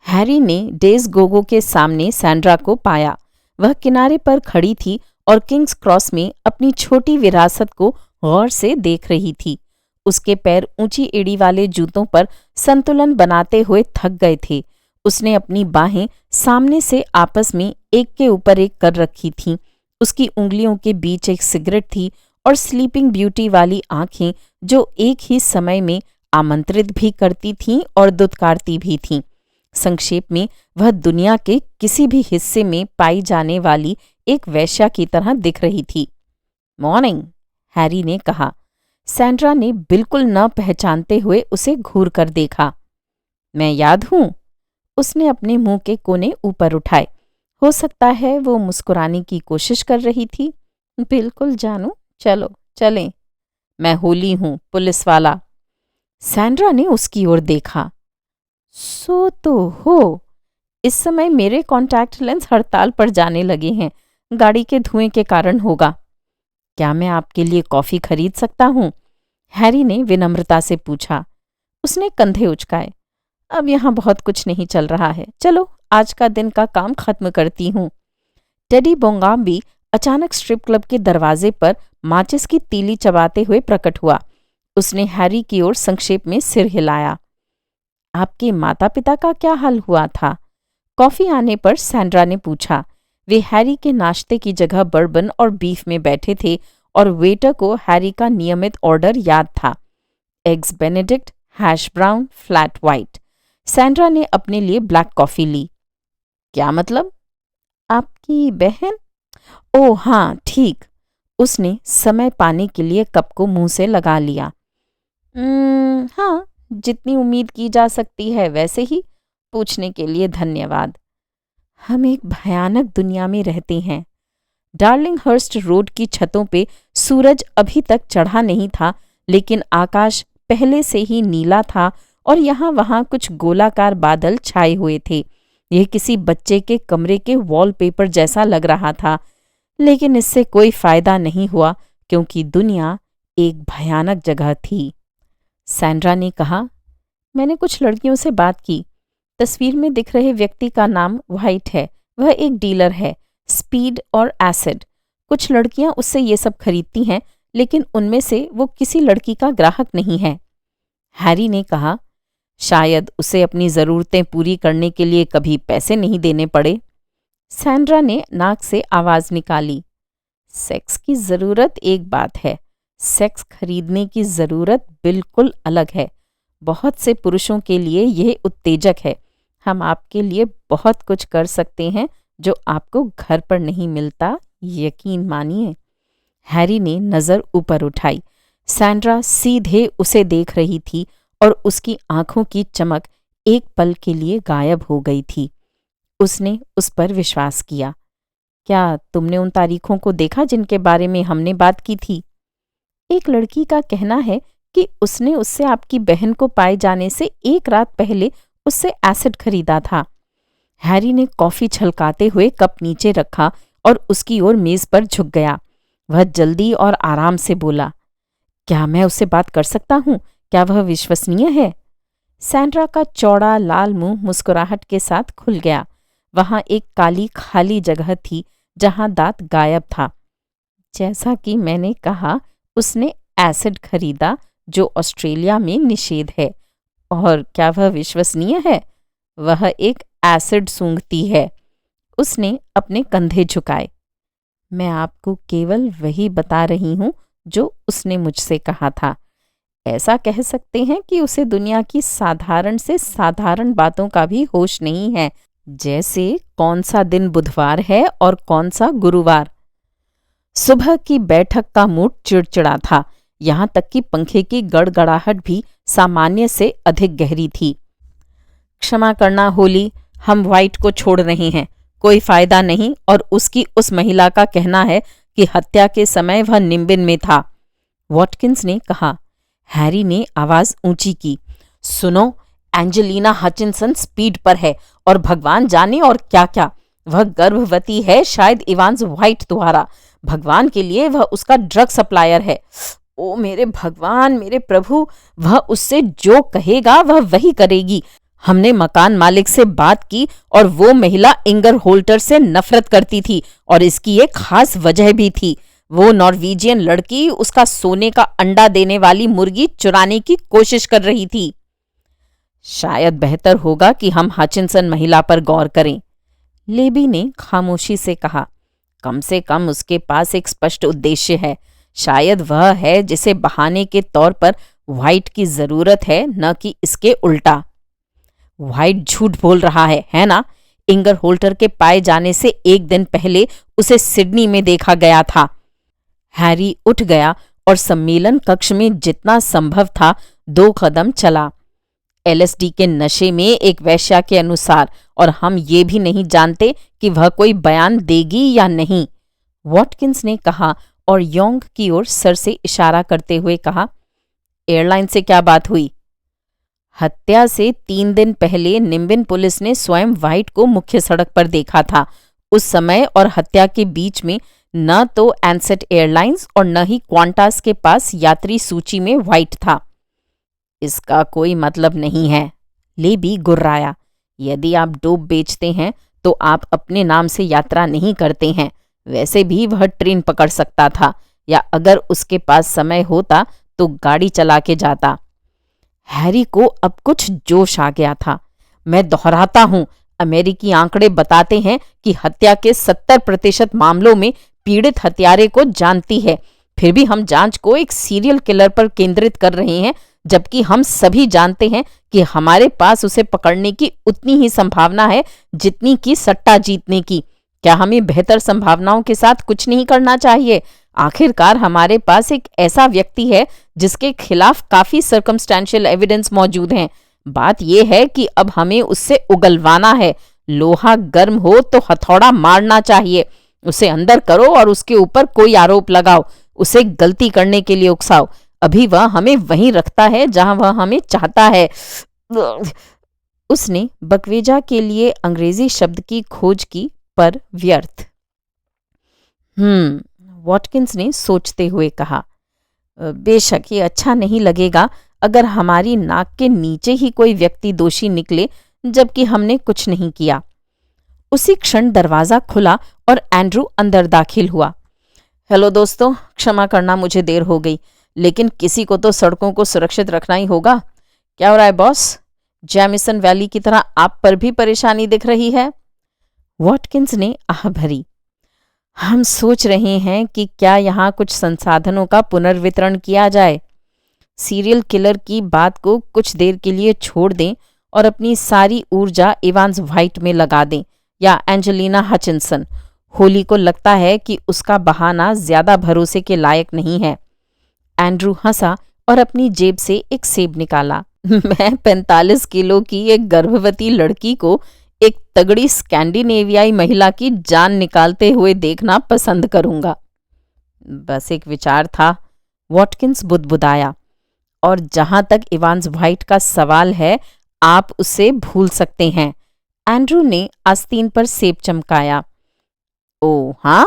हैरी ने डेज गोगो के सामने सैंड्रा को पाया। वह किनारे पर खड़ी थी और किंग्स क्रॉस में अपनी छोटी विरासत को गौर से देख रही थी। उसके पैर ऊंची एड़ी वाले जूतों पर संतुलन बनाते हुए थक गए थे। उसने अपनी बाहें सामने से आपस में एक के ऊपर एक कर रखी थीं। उसकी उंगलियों के बीच एक सिगरेट थी और स्लीपिंग ब्यूटी वाली आंखें जो एक ही समय में आमंत्रित भी करती थीं और दुत्कारती भी थीं। संक्षेप में वह दुनिया के किसी भी हिस्से में पाई जाने वाली एक वेश्या की तरह दिख रही थी। मॉर्निंग, हैरी ने कहा। सैंड्रा ने बिल्कुल न पहचानते हुए उसे घूर कर देखा। मैं याद हूं? उसने अपने मुंह के कोने ऊपर उठाए। हो सकता है वो मुस्कुराने की कोशिश कर रही थी। बिल्कुल जानू, चलो चलें। मैं होली हूं, पुलिस वाला। सैंड्रा ने उसकी ओर देखा। सो तो हो। इस समय मेरे कॉन्टैक्ट लेंस हड़ताल पर जाने लगे हैं। गाड़ी के धुएं के कारण होगा। क्या मैं आपके लिए कॉफी खरीद सकता हूं? हैरी ने विनम्रता से पूछा। उसने कंधे उचकाए। अब यहाँ बहुत कुछ नहीं चल रहा है। चलो आज का दिन का काम खत्म करती हूँ। टेडी बोंगाम्बी अचानक स्ट्रिप क्लब के दरवाजे पर माचिस की तीली चबाते हुए प्रकट हुआ। उसने हैरी की ओर संक्षेप में सिर हिलाया। आपके माता पिता का क्या हाल हुआ था? कॉफी आने पर सैंड्रा ने पूछा। वे हैरी के नाश्ते की जगह बर्बन और बीफ में बैठे थे और वेटर को हैरी का नियमित ऑर्डर याद था। Eggs Benedict, hash brown, flat white. Sandra ने अपने लिए ब्लैक कॉफी ली। क्या मतलब? आपकी बहन? ओह हाँ, ठीक। उसने समय पाने के लिए कप को मुंह से लगा लिया। हाँ, जितनी उम्मीद की जा सकती है वैसे ही। पूछने के लिए धन्यवाद। हम एक भयानक दुनिया में रहते हैं। डार्लिंगहर्स्ट रोड की छतों पे सूरज अभी तक चढ़ा नहीं था, लेकिन आकाश पहले से ही नीला था और यहाँ वहाँ कुछ गोलाकार बादल छाए हुए थे। यह किसी बच्चे के कमरे के वॉलपेपर जैसा लग रहा था, लेकिन इससे कोई फायदा नहीं हुआ क्योंकि दुनिया एक भयानक जगह थी। सैंड्रा ने कहा, मैंने कुछ लड़कियों से बात की। तस्वीर में दिख रहे व्यक्ति का नाम व्हाइट है। वह एक डीलर है, स्पीड और एसिड। कुछ लड़कियां उससे ये सब खरीदती हैं, लेकिन उनमें से वो किसी लड़की का ग्राहक नहीं है। हैरी ने कहा, शायद उसे अपनी ज़रूरतें पूरी करने के लिए कभी पैसे नहीं देने पड़े। सैंड्रा ने नाक से आवाज़ निकाली। सेक्स की ज़रूरत एक बात है, सेक्स खरीदने की ज़रूरत बिल्कुल अलग है। बहुत से पुरुषों के लिए यह उत्तेजक है। हम आपके लिए बहुत कुछ कर सकते हैं जो आपको घर पर नहीं मिलता, यकीन मानिए। हैरी ने नज़र ऊपर उठाई। सैंड्रा सीधे उसे देख रही थी और उसकी आंखों की चमक एक पल के लिए गायब हो गई थी। उसने उस पर विश्वास किया। क्या तुमने उन तारीखों को देखा जिनके बारे में हमने बात की थी? एक लड़की का कहना है कि उसने उससे आपकी बहन को पाए जाने से 1 रात पहले उससे एसिड खरीदा था। हैरी ने कॉफी छलकाते हुए कप नीचे रखा और उसकी ओर मेज पर झुक गया। वह जल्दी और आराम से बोला, क्या मैं उससे बात कर सकता हूँ? क्या वह विश्वसनीय है? सैंड्रा का चौड़ा लाल मुंह मुस्कुराहट के साथ खुल गया। वहां एक काली खाली जगह थी जहां दांत गायब था। जैसा कि मैंने कहा, उसने एसिड खरीदा जो ऑस्ट्रेलिया में निषेध है। और क्या वह विश्वसनीय है? वह एक एसिड सूंघती है। उसने अपने कंधे झुकाए। मैं आपको केवल वही बता रही हूं जो उसने मुझसे कहा था। ऐसा कह सकते हैं कि उसे दुनिया की साधारण से साधारण बातों का भी होश नहीं है, जैसे कौन सा दिन बुधवार है और कौन सा गुरुवार। सुबह की बैठक का मूड चिड़चिड़ा था, यहां तक कि पंखे की गड़गड़ाहट भी सामान्य से अधिक गहरी थी। क्षमा करना होली, हम व्हाइट को छोड़ रहे हैं, कोई फायदा नहीं। और उसकी उस महिला का कहना है कि हत्या के समय वह निम्बिन में था, वॉटकिंस ने कहा। हैरी ने आवाज ऊंची की, सुनो, एंजेलिना हचिंसन स्पीड पर है और भगवान जाने और क्या क्या। वह गर्भवती है, शायद इवांस व्हाइट द्वारा। भगवान के लिए वह उसका ड्रग सप्लायर है। ओ मेरे भगवान, मेरे प्रभु, वह उससे जो कहेगा वह वही करेगी। हमने मकान मालिक से बात की और वो महिला इंगर होल्टर से नफरत करती थी और इसकी एक खास वजह भी थी। वो नॉर्वेजियन लड़की उसका सोने का अंडा देने वाली मुर्गी चुराने की कोशिश कर रही थी। शायद बेहतर होगा कि हम हचिंसन महिला पर गौर करें, लेबी ने खामोशी से कहा। कम से कम उसके पास एक स्पष्ट उद्देश्य है। शायद वह है जिसे बहाने के तौर पर व्हाइट की जरूरत है, न कि इसके उल्टा। व्हाइट झूठ बोल रहा है ना? इंगर होल्टर के पाए जाने से 1 दिन पहले उसे सिडनी में देखा गया था। हैरी उठ गया और सम्मेलन कक्ष में जितना संभव था 2 कदम चला। एलएसडी के नशे में एक वेश्या के अनुसार, और हम ये भी नहीं जानते कि वह कोई बयान देगी या नहीं, वॉटकिंस ने कहा और योंग की ओर सर से इशारा करते हुए कहा, एयरलाइन से क्या बात हुई? हत्या से 3 दिन पहले निम्बिन पुलिस ने स्वयं व्हाइट को मुख्य सड़क पर देखा था। उस समय और हत्या के बीच में न तो एनसेट एयरलाइंस और न ही क्वांटास के पास यात्री सूची में व्हाइट था। इसका कोई मतलब नहीं है, लेबी गुर्राया। यदि आप डोप बेचते हैं तो आप अपने नाम से यात्रा नहीं करते हैं। वैसे भी वह ट्रेन पकड़ सकता था, या अगर उसके पास समय होता तो गाड़ी चला के जाता। हैरी को अब कुछ जोश आ गया था। मैं दोहराता हूं, अमेरिकी आंकड़े बताते हैं कि हत्या के 70% मामलों में पीड़ित हत्यारे को जानती है। फिर भी हम जांच को एक सीरियल किलर पर केंद्रित कर रहे हैं, जबकि हम सभी जानते हैं कि हमारे पास उसे पकड़ने की उतनी ही संभावना है जितनी कि सट्टा जीतने की। क्या हमें बेहतर संभावनाओं के साथ कुछ नहीं करना चाहिए? आखिरकार हमारे पास एक ऐसा व्यक्ति है जिसके खिलाफ काफी सर्कमस्टेंशियल एविडेंस मौजूद हैं। बात यह है कि अब हमें उससे उगलवाना है। लोहा गर्म हो तो हथौड़ा मारना चाहिए। उसे अंदर करो और उसके ऊपर कोई आरोप लगाओ। उसे गलती करने के लिए उकसाओ। अभी वह हमें वहीं रखता है जहां वह हमें चाहता है। उसने बकवेजा के लिए अंग्रेजी शब्द की खोज की, पर व्यर्थ। वॉटकिंस ने सोचते हुए कहा, बेशक ये अच्छा नहीं लगेगा अगर हमारी नाक के नीचे ही कोई व्यक्ति दोषी निकले, जबकि हमने कुछ नहीं किया। उसी क्षण दरवाजा खुला और एंड्रू अंदर दाखिल हुआ। हेलो दोस्तों, क्षमा करना मुझे देर हो गई, लेकिन किसी को तो सड़कों को सुरक्षित रखना ही होगा। क्या हो रहा है बॉस? जैमिसन वैली की तरह आप पर भी परेशानी दिख रही है। वॉटकिंस ने आह भरी। हम सोच रहे हैं कि क्या यहाँ कुछ संसाधनों का पुनर्वितरण किया जाए। सीरियल किलर की बात को कुछ देर के लिए छोड़ दें और अपनी सारी ऊर्जा इवांस व्हाइट में लगा दें, या एंजेलिना हचिंसन। होली को लगता है कि उसका बहाना ज्यादा भरोसे के लायक नहीं है। एंड्रू हंसा और अपनी जेब से एक सेब निकाला। मैं 45 किलो की एक गर्भवती लड़की को एक तगड़ी स्कैंडिनेवियाई महिला की जान निकालते हुए देखना पसंद करूंगा। बस एक विचार था, वॉटकिंस बुदबुदाया। और जहां तक इवांस व्हाइट का सवाल है, आप उसे भूल सकते हैं। एंड्रू ने आस्तीन पर सेब चमकाया। ओ हाँ,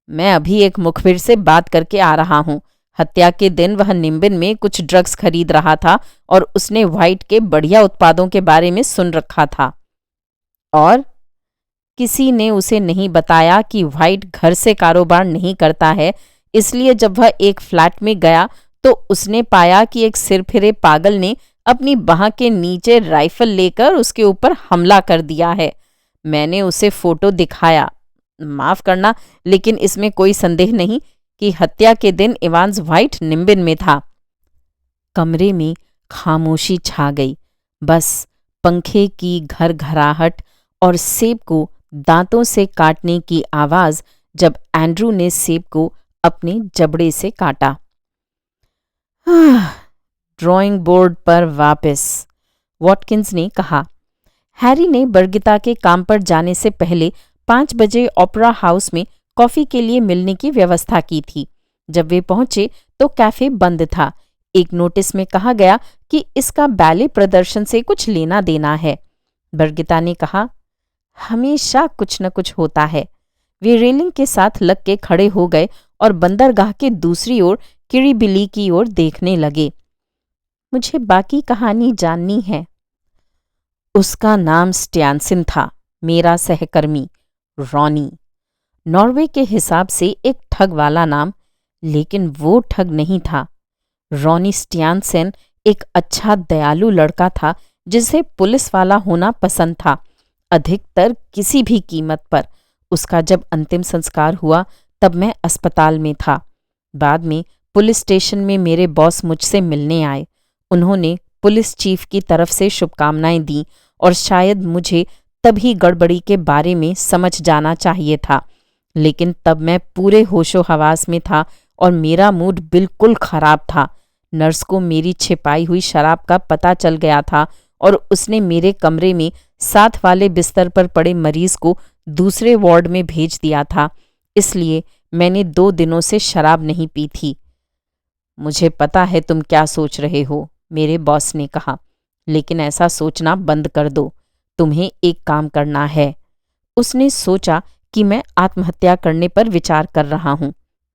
मैं अभी एक मुखबिर से बात करके आ रहा हूं। हत्या के दिन वह निम्बिन में कुछ ड्रग्स खरीद रहा था और उसने व्हाइट के बढ़िया उत्पादों के बारे में सुन रखा था। और किसी ने उसे नहीं बताया कि व्हाइट घर से कारोबार नहीं करता है, इसलिए जब वह एक फ्लैट में गया तो उसने पाया कि एक सिरफिरे पागल ने अपनी बाह के नीचे राइफल लेकर उसके ऊपर हमला कर दिया है। मैंने उसे फोटो दिखाया। माफ करना, लेकिन इसमें कोई संदेह नहीं कि हत्या के दिन इवांस व्हाइट निम्बिन में था। कमरे में खामोशी छा गई। बस पंखे की घरघराहट और सेब को दांतों से काटने की आवाज जब एंड्रू ने सेब को अपने जबड़े से काटा। ड्राइंग बोर्ड पर वापस, वॉटकिंस ने कहा। हैरी ने बर्गिता के काम पर जाने से पहले 5 बजे ओपेरा हाउस में कॉफी के लिए मिलने की व्यवस्था की थी। जब वे पहुंचे तो कैफे बंद था। एक नोटिस में कहा गया कि इसका बैले प्रदर्शन से कुछ लेना देना है। बर्गिता ने कहा, हमेशा कुछ न कुछ होता है। वे रेलिंग के साथ लग के खड़े हो गए और बंदरगाह के दूसरी ओर किरीबिली की ओर देखने लगे। मुझे बाकी कहानी जाननी है। उसका नाम स्टैनसन था, मेरा सहकर्मी रॉनी। नॉर्वे के हिसाब से एक ठग वाला नाम, लेकिन वो ठग नहीं था। रॉनी स्टैनसन एक अच्छा दयालु लड़का था जिसे पुलिस वाला होना पसंद था, अधिकतर किसी भी कीमत पर। उसका जब अंतिम संस्कार हुआ तब मैं अस्पताल में था। बाद में पुलिस स्टेशन में मेरे बॉस मुझसे मिलने आए। उन्होंने पुलिस चीफ की तरफ से शुभकामनाएं दी और शायद मुझे तभी गड़बड़ी के बारे में समझ जाना चाहिए था, लेकिन तब मैं पूरे होशो हवास में था और मेरा मूड बिल्कुल खराब था। नर्स को मेरी छिपाई हुई शराब का पता चल गया था और उसने मेरे कमरे में साथ वाले बिस्तर पर पड़े मरीज को दूसरे वार्ड में भेज दिया था, इसलिए मैंने 2 दिनों से शराब नहीं पी थी। मुझे पता है तुम क्या सोच रहे हो, मेरे बॉस ने कहा, लेकिन ऐसा सोचना बंद कर दो। तुम्हें एक काम करना है। उसने सोचा कि मैं आत्महत्या करने पर विचार कर रहा हूं।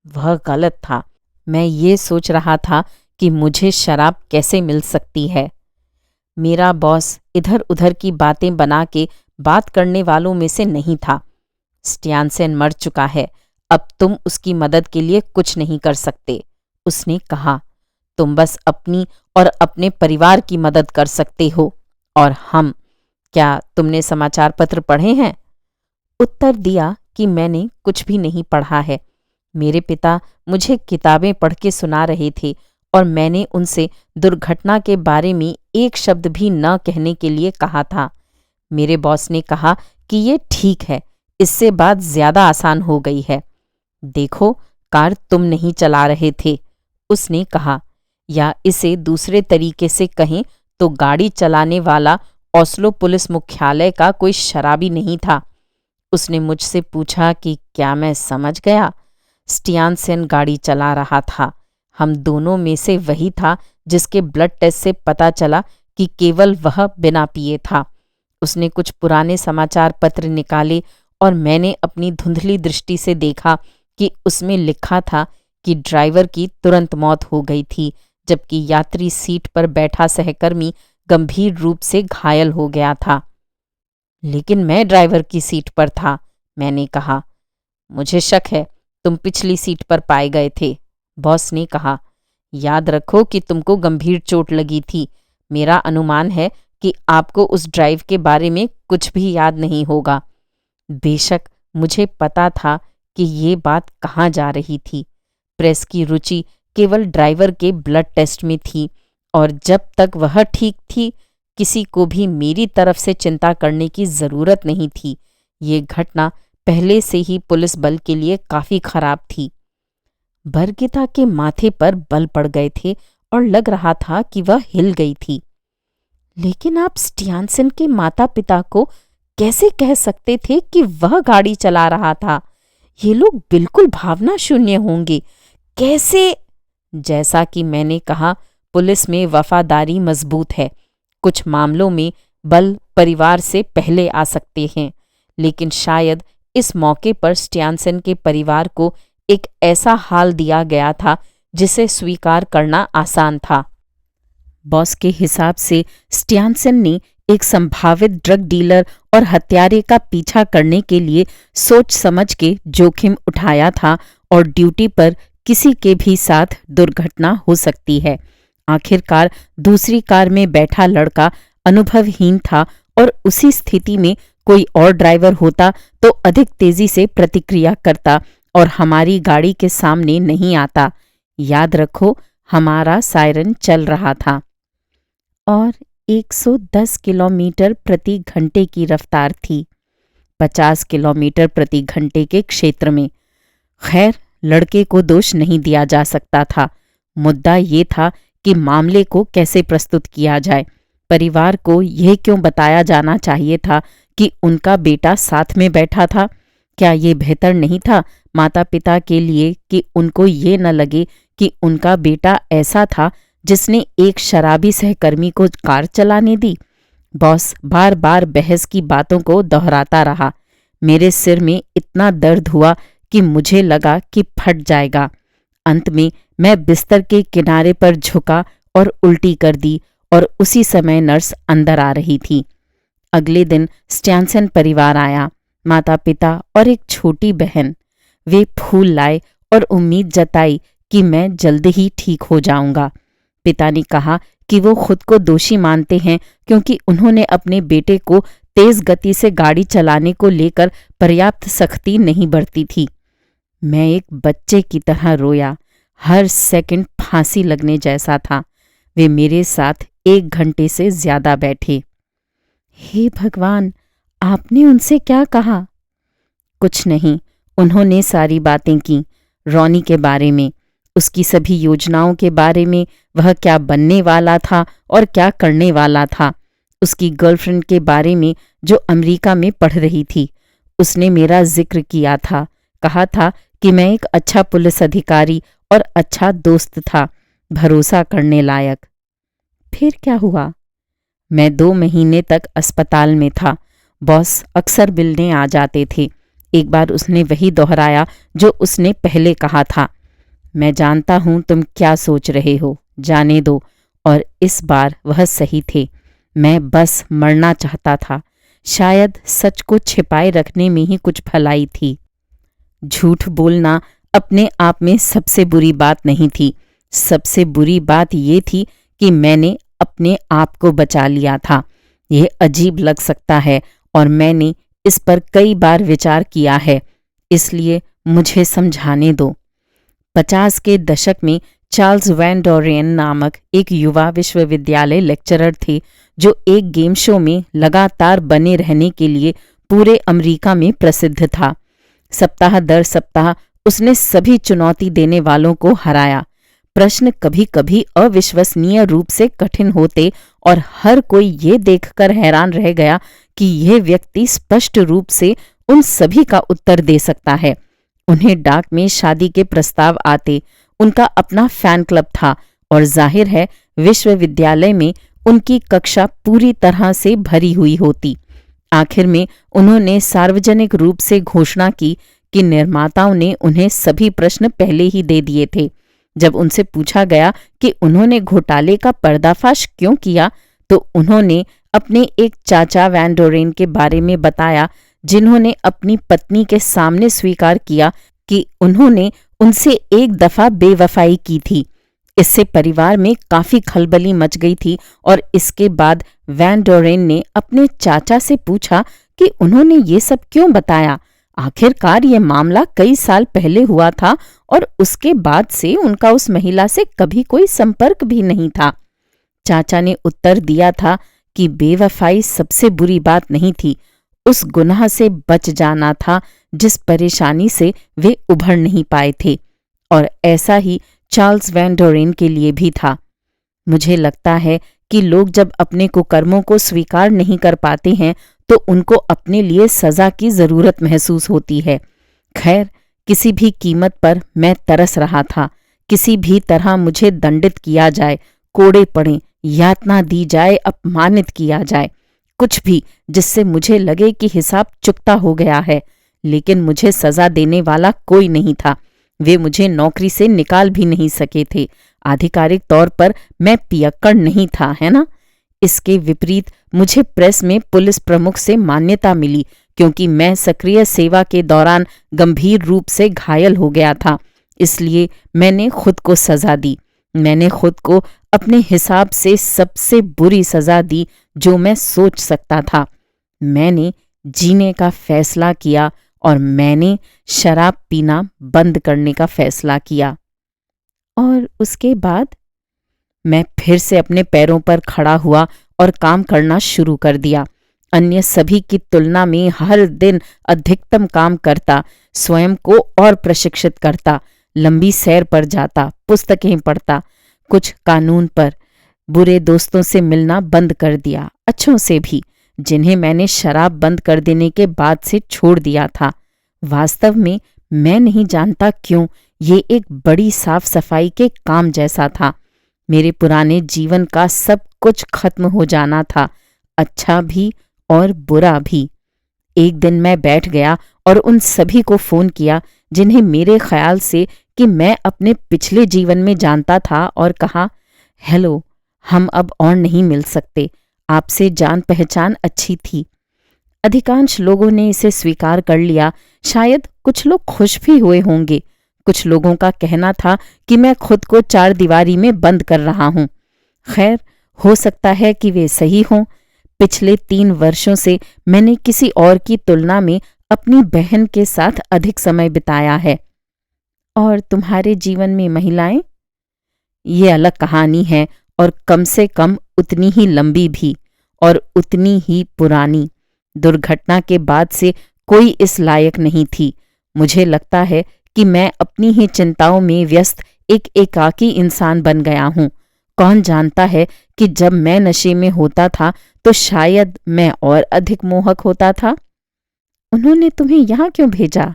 वह गलत था। मैं ये सोच रहा था कि मुझे शराब कैसे मिल सकती है। मेरा बॉस इधर उधर की बातें बना के बात करने वालों में से नहीं था। स्टैनसन मर चुका है, अब तुम उसकी मदद के लिए कुछ नहीं कर सकते। उसने कहा, तुम बस अपनी और अपने परिवार की मदद कर सकते हो, और हम। क्या तुमने समाचार पत्र पढ़े हैं? उत्तर दिया कि मैंने कुछ भी नहीं पढ़ा है। मेरे पिता मुझे किताबें पढ़ के सुना रहे थे और मैंने उनसे दुर्घटना के बारे में एक शब्द भी न कहने के लिए कहा था। मेरे बॉस ने कहा कि ये ठीक है, इससे बात ज्यादा आसान हो गई है। देखो, कार तुम नहीं चला रहे थे, उसने कहा, या इसे दूसरे तरीके से कहें तो गाड़ी चलाने वाला ओस्लो पुलिस मुख्यालय का कोई शराबी नहीं था। उसने मुझसे पूछा कि क्या मैं समझ गया। स्टैनसन गाड़ी चला रहा था। हम दोनों में से वही था जिसके ब्लड टेस्ट से पता चला कि केवल वह बिना पिए था। उसने कुछ पुराने समाचार पत्र निकाले और मैंने अपनी धुंधली दृष्टि से देखा कि उसमें लिखा था कि ड्राइवर की तुरंत मौत हो गई थी, जबकि यात्री सीट पर बैठा सहकर्मी गंभीर रूप से घायल हो गया था। लेकिन मैं ड्राइवर की सीट पर था, मैंने कहा। मुझे शक है तुम पिछली सीट पर पाए गए थे, बॉस ने कहा। याद रखो कि तुमको गंभीर चोट लगी थी। मेरा अनुमान है कि आपको उस ड्राइव के बारे में कुछ भी याद नहीं होगा। बेशक मुझे पता था कि ये बात कहाँ जा रही थी। प्रेस की रुचि केवल ड्राइवर के ब्लड टेस्ट में थी, और जब तक वह ठीक थी किसी को भी मेरी तरफ से चिंता करने की जरूरत नहीं थी। ये घटना पहले से ही पुलिस बल के लिए काफी खराब थी। बर्गिता के माथे पर बल पड़ गए थे और लग रहा था कि वह हिल गई थी। लेकिन आप स्टैनसन के माता पिता को कैसे कह सकते थे कि वह गाड़ी चला रहा था? ये लोग बिल्कुल भावना शून्य होंगे। कैसे? जैसा कि मैंने कहा, पुलिस में वफादारी मजबूत है। कुछ मामलों में बल परिवार से पहले आ सकते हैं, लेकिन शायद इस मौके पर स्टैनसन के परिवार को एक ऐसा हाल दिया गया था जिसे स्वीकार करना आसान था। बॉस के हिसाब से स्टैनसन ने एक संभावित ड्रग डीलर और हत्यारे का पीछा करने के लिए सोच समझ के जोखिम उठाया था और ड्यूटी पर किसी के भी साथ दुर्घटना हो सकती है। आखिरकार दूसरी कार में बैठा लड़का अनुभवहीन था और उसी स्थिति में कोई और ड्राइवर होता तो अधिक तेजी से प्रतिक्रिया करता और हमारी गाड़ी के सामने नहीं आता। याद रखो, हमारा सायरन चल रहा था और 110 किलोमीटर प्रति घंटे की रफ्तार थी, 50 किलोमीटर प्रति घंटे के क्षेत्र में। खैर, लड़के को दोष नहीं दिया जा सकता था। मुद्दा ये था कि मामले को कैसे प्रस्तुत किया जाए। परिवार को यह क्यों बताया जाना चाहिए था कि उनका बेटा साथ में बैठा था? क्या ये बेहतर नहीं था माता पिता के लिए कि उनको ये न लगे कि उनका बेटा ऐसा था जिसने एक शराबी सहकर्मी को कार चलाने दी? बॉस बार बार बहस की बातों को दोहराता रहा। मेरे सिर में इतना दर्द हुआ कि मुझे लगा कि फट जाएगा। अंत में मैं बिस्तर के किनारे पर झुका और उल्टी कर दी और उसी समय नर्स अंदर आ रही थी। अगले दिन स्टैनसन परिवार आया, माता पिता और एक छोटी बहन। वे फूल लाए और उम्मीद जताई कि मैं जल्द ही ठीक हो जाऊंगा। पिता ने कहा कि वो खुद को दोषी मानते हैं क्योंकि उन्होंने अपने बेटे को तेज गति से गाड़ी चलाने को लेकर पर्याप्त सख्ती नहीं बरती थी। मैं एक बच्चे की तरह रोया। हर सेकंड फांसी लगने जैसा था। वे मेरे साथ 1 घंटे से ज्यादा बैठे। हे भगवान, आपने उनसे क्या कहा? कुछ नहीं। उन्होंने सारी बातें की, रॉनी के बारे में, उसकी सभी योजनाओं के बारे में, वह क्या बनने वाला था और क्या करने वाला था, उसकी गर्लफ्रेंड के बारे में जो अमेरिका में पढ़ रही थी। उसने मेरा जिक्र किया था, कहा था कि मैं एक अच्छा पुलिस अधिकारी और अच्छा दोस्त था, भरोसा करने लायक। फिर क्या हुआ? मैं 2 महीने तक अस्पताल में था। बॉस अक्सर मिलने आ जाते थे। एक बार उसने वही दोहराया जो उसने पहले कहा था, मैं जानता हूं तुम क्या सोच रहे हो, जाने दो। और इस बार वह सही थे। मैं बस मरना चाहता था। शायद सच को छिपाए रखने में ही कुछ भलाई थी। झूठ बोलना अपने आप में सबसे बुरी बात नहीं थी। सबसे बुरी बात ये थी कि मैंने अपने आप को बचा लिया था। यह अजीब लग सकता है और मैंने इस पर कई बार विचार किया है, इसलिए मुझे समझाने दो। 50 के दशक में चार्ल्स वैन डोरियन नामक एक युवा विश्वविद्यालय लेक्चरर थे जो एक गेम शो में लगातार बने रहने के लिए पूरे अमेरिका में प्रसिद्ध था। सप्ताह दर सप्ताह उसने सभी चुनौती देने वालों को हराया। प्रश्न कभी कभी अविश्वसनीय रूप से कठिन होते और हर कोई ये देखकर हैरान रह गया कि यह व्यक्ति स्पष्ट रूप से उन सभी का उत्तर दे सकता है। उन्हें डाक में शादी के प्रस्ताव आते। उनका अपना फैन क्लब था और जाहिर है विश्वविद्यालय में उनकी कक्षा पूरी तरह से भरी हुई होती। आखिर में उन्होंने सार्वजनिक रूप से घोषणा की कि निर्माताओं ने उन्हें सभी प्रश्न पहले ही दे दिए थे। जब उनसे पूछा गया कि उन्होंने घोटाले का पर्दाफाश क्यों किया, तो उन्होंने अपने एक चाचा वैन डोरेन के बारे में बताया जिन्होंने अपनी पत्नी के सामने स्वीकार किया कि उन्होंने उनसे एक दफा बेवफाई की थी। इससे परिवार में काफी खलबली मच गई थी और इसके बाद वैन डोरेन ने अपने चाचा से पूछा कि उन्होंने ये सब क्यों बताया। आखिरकार ये मामला कई साल पहले हुआ था और उसके बाद से उनका उस महिला से कभी कोई संपर्क भी नहीं था। चाचा ने उत्तर दिया था कि बेवफाई सबसे बुरी बात नहीं थी, उस गुनाह से बच जाना था जिस परेशानी से वे उभर नहीं पाए थे। और ऐसा ही चार्ल्स वैन डोरेन के लिए भी था। मुझे लगता है कि लोग जब अपने कुकर्मों को स्वीकार नहीं कर पाते हैं तो उनको अपने लिए सजा की जरूरत महसूस होती है। खैर, किसी भी कीमत पर मैं तरस रहा था। किसी भी तरह मुझे दंडित किया जाए, कोड़े पड़ें, यातना दी जाए, अपमानित किया जाए, कुछ भी जिससे मुझे लगे कि हिसाब चुकता हो गया है। लेकिन मुझे सजा देने वाला कोई नहीं था। वे मुझे नौकरी से निकाल भी नहीं सके थे। आधिकारिक तौर पर मैं पियक्कड़ नहीं था, है ना? इसके विपरीत मुझे प्रेस में पुलिस प्रमुख से मान्यता मिली, क्योंकि मैं सक्रिय सेवा के दौरान गंभीर रूप से घायल हो गया था। इसलिए मैंने खुद को सजा दी। मैंने खुद को अपने हिसाब से सबसे बुरी सजा दी जो मैं सोच सकता था। मैंने जीने का फैसला किया और मैंने शराब पीना बंद करने का फैसला किया। और उसके बाद मैं फिर से अपने पैरों पर खड़ा हुआ और काम करना शुरू कर दिया। अन्य सभी की तुलना में हर दिन अधिकतम काम करता, स्वयं को और प्रशिक्षित करता, लंबी सैर पर जाता, पुस्तकें पढ़ता, कुछ कानून पर। बुरे दोस्तों से मिलना बंद कर दिया, अच्छों से भी, जिन्हें मैंने शराब बंद कर देने के बाद से छोड़ दिया था। वास्तव में मैं नहीं जानता क्यों ये एक बड़ी साफ सफाई के काम जैसा था। मेरे पुराने जीवन का सब कुछ खत्म हो जाना था, अच्छा भी और बुरा भी। एक दिन मैं बैठ गया और उन सभी को फोन किया जिन्हें मेरे ख्याल से कि मैं अपने पिछले जीवन में जानता था, और कहा, हेलो, हम अब और नहीं मिल सकते। आपसे जान पहचान अच्छी थी। अधिकांश लोगों ने इसे स्वीकार कर लिया। शायद कुछ लोग खुश भी हुए होंगे। कुछ लोगों का कहना था कि मैं खुद को चार दीवारी में बंद कर रहा हूं। खैर, हो सकता है कि वे सही हों। पिछले 3 वर्षों से मैंने किसी और की तुलना में अपनी बहन के साथ अधिक समय बिताया है। और तुम्हारे जीवन में महिलाएं? ये अलग कहानी है, और कम से कम उतनी ही लंबी भी, और उतनी ही पुरानी। दुर्घटना के बाद से कोई इस लायक नहीं थी। मुझे लगता है कि मैं अपनी ही चिंताओं में व्यस्त एक एकाकी इंसान बन गया हूँ। कौन जानता है कि जब मैं नशे में होता था तो शायद मैं और अधिक मोहक होता था। उन्होंने तुम्हें यहाँ क्यों भेजा?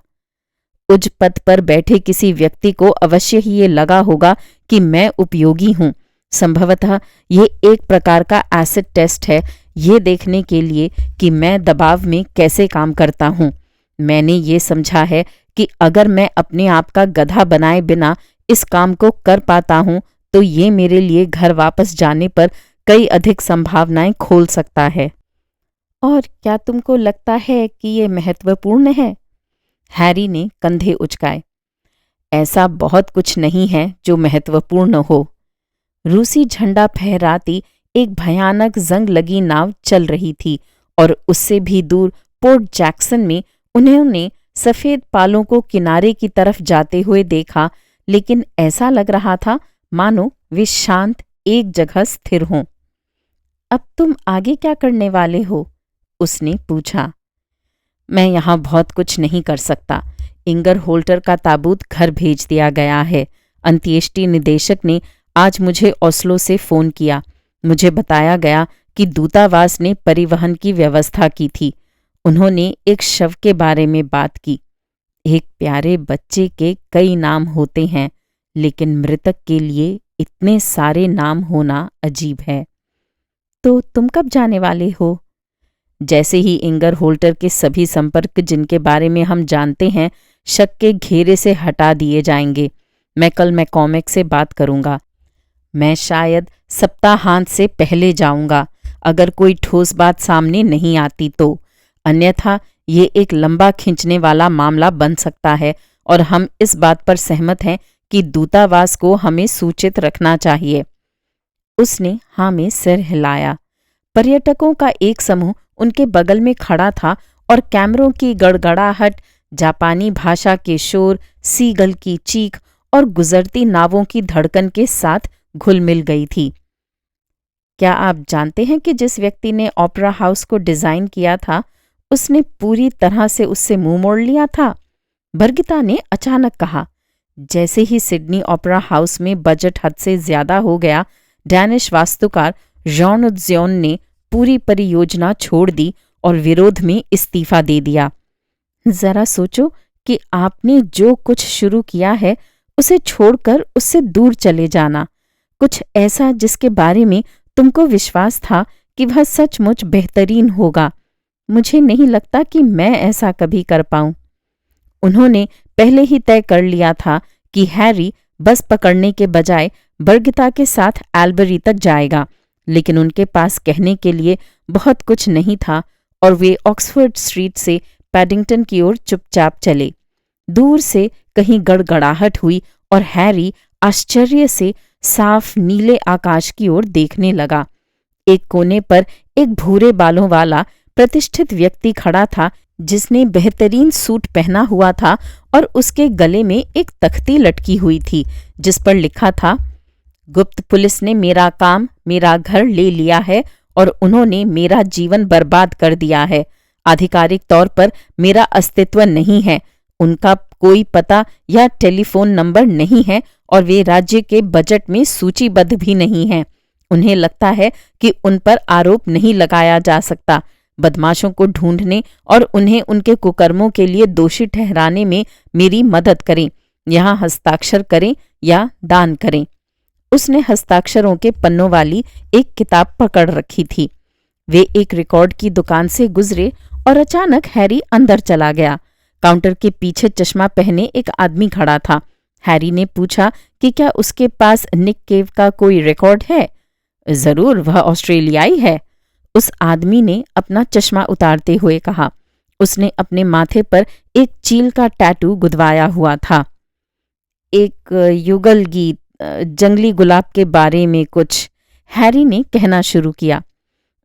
उच्च पद पर बैठे किसी व्यक्ति को अवश्य ही ये लगा होगा कि मैं उपयोगी हूँ। संभवतः ये एक प्रकार का एसिड टेस्ट है, ये देखने के लिए कि मैं दबाव में कैसे काम करता हूँ। मैंने ये समझा है कि अगर मैं अपने आप का गधा बनाए बिना इस काम को कर पाता हूँ तो ये मेरे लिए घर वापस जाने पर कई अधिक संभावनाएं खोल सकता है। और क्या तुमको लगता है कि ये महत्वपूर्ण है? हैरी ने कंधे उचकाए। ऐसा बहुत कुछ नहीं है जो महत्वपूर्ण हो। रूसी झंडा फहराती एक भयानक जंग लगी नाव चल रही थी, और उससे भी दूर पोर्ट जैक्सन में उन्होंने सफेद पालों को किनारे की तरफ जाते हुए देखा, लेकिन ऐसा लग रहा था मानो वे शांत एक जगह स्थिर हों। अब तुम आगे क्या करने वाले हो? उसने पूछा। मैं यहाँ बहुत कुछ नहीं कर सकता। इंगर होल्टर का ताबूत घर भेज दिया गया है। अंत्येष्टि निदेशक ने आज मुझे ओस्लो से फोन किया। मुझे बताया गया कि दूतावास ने परिवहन की व्यवस्था की थी। उन्होंने एक शव के बारे में बात की। एक प्यारे बच्चे के कई नाम होते हैं, लेकिन मृतक के लिए इतने सारे नाम होना अजीब है। तो तुम कब जाने वाले हो? जैसे ही इंगर होल्टर के सभी संपर्क जिनके बारे में हम जानते हैं शक के घेरे से हटा दिए जाएंगे। मैं कल मैकॉर्मिक से बात करूंगा। मैं शायद सप्ताहांत से पहले जाऊंगा, अगर कोई ठोस बात सामने नहीं आती तो। अन्यथा ये एक लंबा खींचने वाला मामला बन सकता है, और हम इस बात पर सहमत हैं कि दूतावास को हमें सूचित रखना चाहिए। उसने हाँ में सिर हिलाया। पर्यटकों का एक समूह उनके बगल में खड़ा था, और कैमरों की गड़गड़ाहट, जापानी भाषा के शोर, सीगल की चीख और गुजरती नावों की धड़कन के साथ घुल मिल गई थी। क्या आप जानते हैं कि जिस व्यक्ति ने ओपेरा हाउस को डिजाइन किया था, उसने पूरी तरह से उससे मुंह मोड़ लिया था? बर्गिता ने अचानक कहा। जैसे ही सिडनी ओपेरा हाउस में बजट हद से ज्यादा हो गया, डैनिश वास्तुकार जॉन ने पूरी परियोजना छोड़ दी और विरोध में इस्तीफा दे दिया। जरा सोचो कि आपने जो कुछ शुरू किया है उसे छोड़कर उससे दूर चले जाना, कुछ ऐसा जिसके बारे में तुमको विश्वास था कि वह सचमुच बेहतरीन होगा। मुझे नहीं लगता कि मैं ऐसा कभी कर पाऊं। उन्होंने पहले ही तय कर लिया था कि हैरी बस पकड़ने के बजाय बर्गिता के साथ एल्बरी तक जाएगा, लेकिन उनके पास कहने के लिए बहुत कुछ नहीं था और वे ऑक्सफोर्ड स्ट्रीट से पैडिंगटन की ओर चुपचाप चले। दूर से कहीं गड़गड़ाहट हुई और हैरी आश्चर्य से साफ नीले आकाश की ओर देखने लगा। एक कोने पर एक भूरे बालों वाला प्रतिष्ठित व्यक्ति खड़ा था जिसने बेहतरीन सूट पहना हुआ था और उसके गले में एक तख्ती लटकी हुई थी जिस पर लिखा था, गुप्त पुलिस ने मेरा काम, मेरा घर ले लिया है और उन्होंने मेरा जीवन बर्बाद कर दिया है। आधिकारिक तौर पर मेरा अस्तित्व नहीं है, उनका कोई पता या टेलीफोन नंबर नहीं है और वे राज्य के बजट में सूचीबद्ध भी नहीं हैं। उन्हें लगता है कि उन पर आरोप नहीं लगाया जा सकता। बदमाशों को ढूंढने और उन्हें उनके कुकर्मों के लिए दोषी ठहराने में मेरी मदद करें। यहाँ हस्ताक्षर करें या दान करें। उसने हस्ताक्षरों के पन्नों वाली एक किताब पकड़ रखी थी। वे एक रिकॉर्ड की दुकान से गुजरे और अचानक हैरी अंदर चला गया। काउंटर के पीछे चश्मा पहने एक आदमी खड़ा था। हैरी ने पूछा कि क्या उसके पास निक केव का कोई रिकॉर्ड है। जरूर, वह ऑस्ट्रेलियाई है, उस आदमी ने अपना चश्मा उतारते हुए कहा। उसने अपने माथे पर एक चील का टैटू गुदवाया हुआ था। एक युगल गीत, जंगली गुलाब के बारे में कुछ, हैरी ने कहना शुरू किया।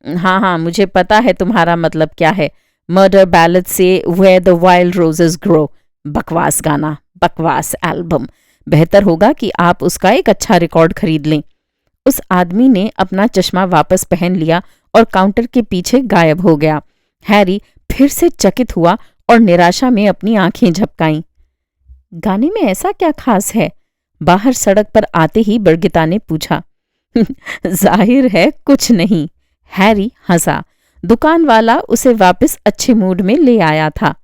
हाँ, मुझे पता है तुम्हारा मतलब क्या है। मर्डर बैलेड से where the wild roses grow. बकवास गाना, बकवास एल्बम। बेहतर होगा कि आप उसका एक अच्छा रिकॉर्ड खरीद लें। उस आदमी ने अपना चश्मा वापस पहन लिया और काउंटर के पीछे गायब हो गया। हैरी फिर से चकित हुआ और निराशा में अपनी आंखें झपकाईं। गाने में ऐसा क्या खास है? बाहर सड़क पर आते ही बर्गिता ने पूछा। जाहिर है कुछ नहीं, हैरी हंसा। दुकान वाला उसे वापस अच्छे मूड में ले आया था।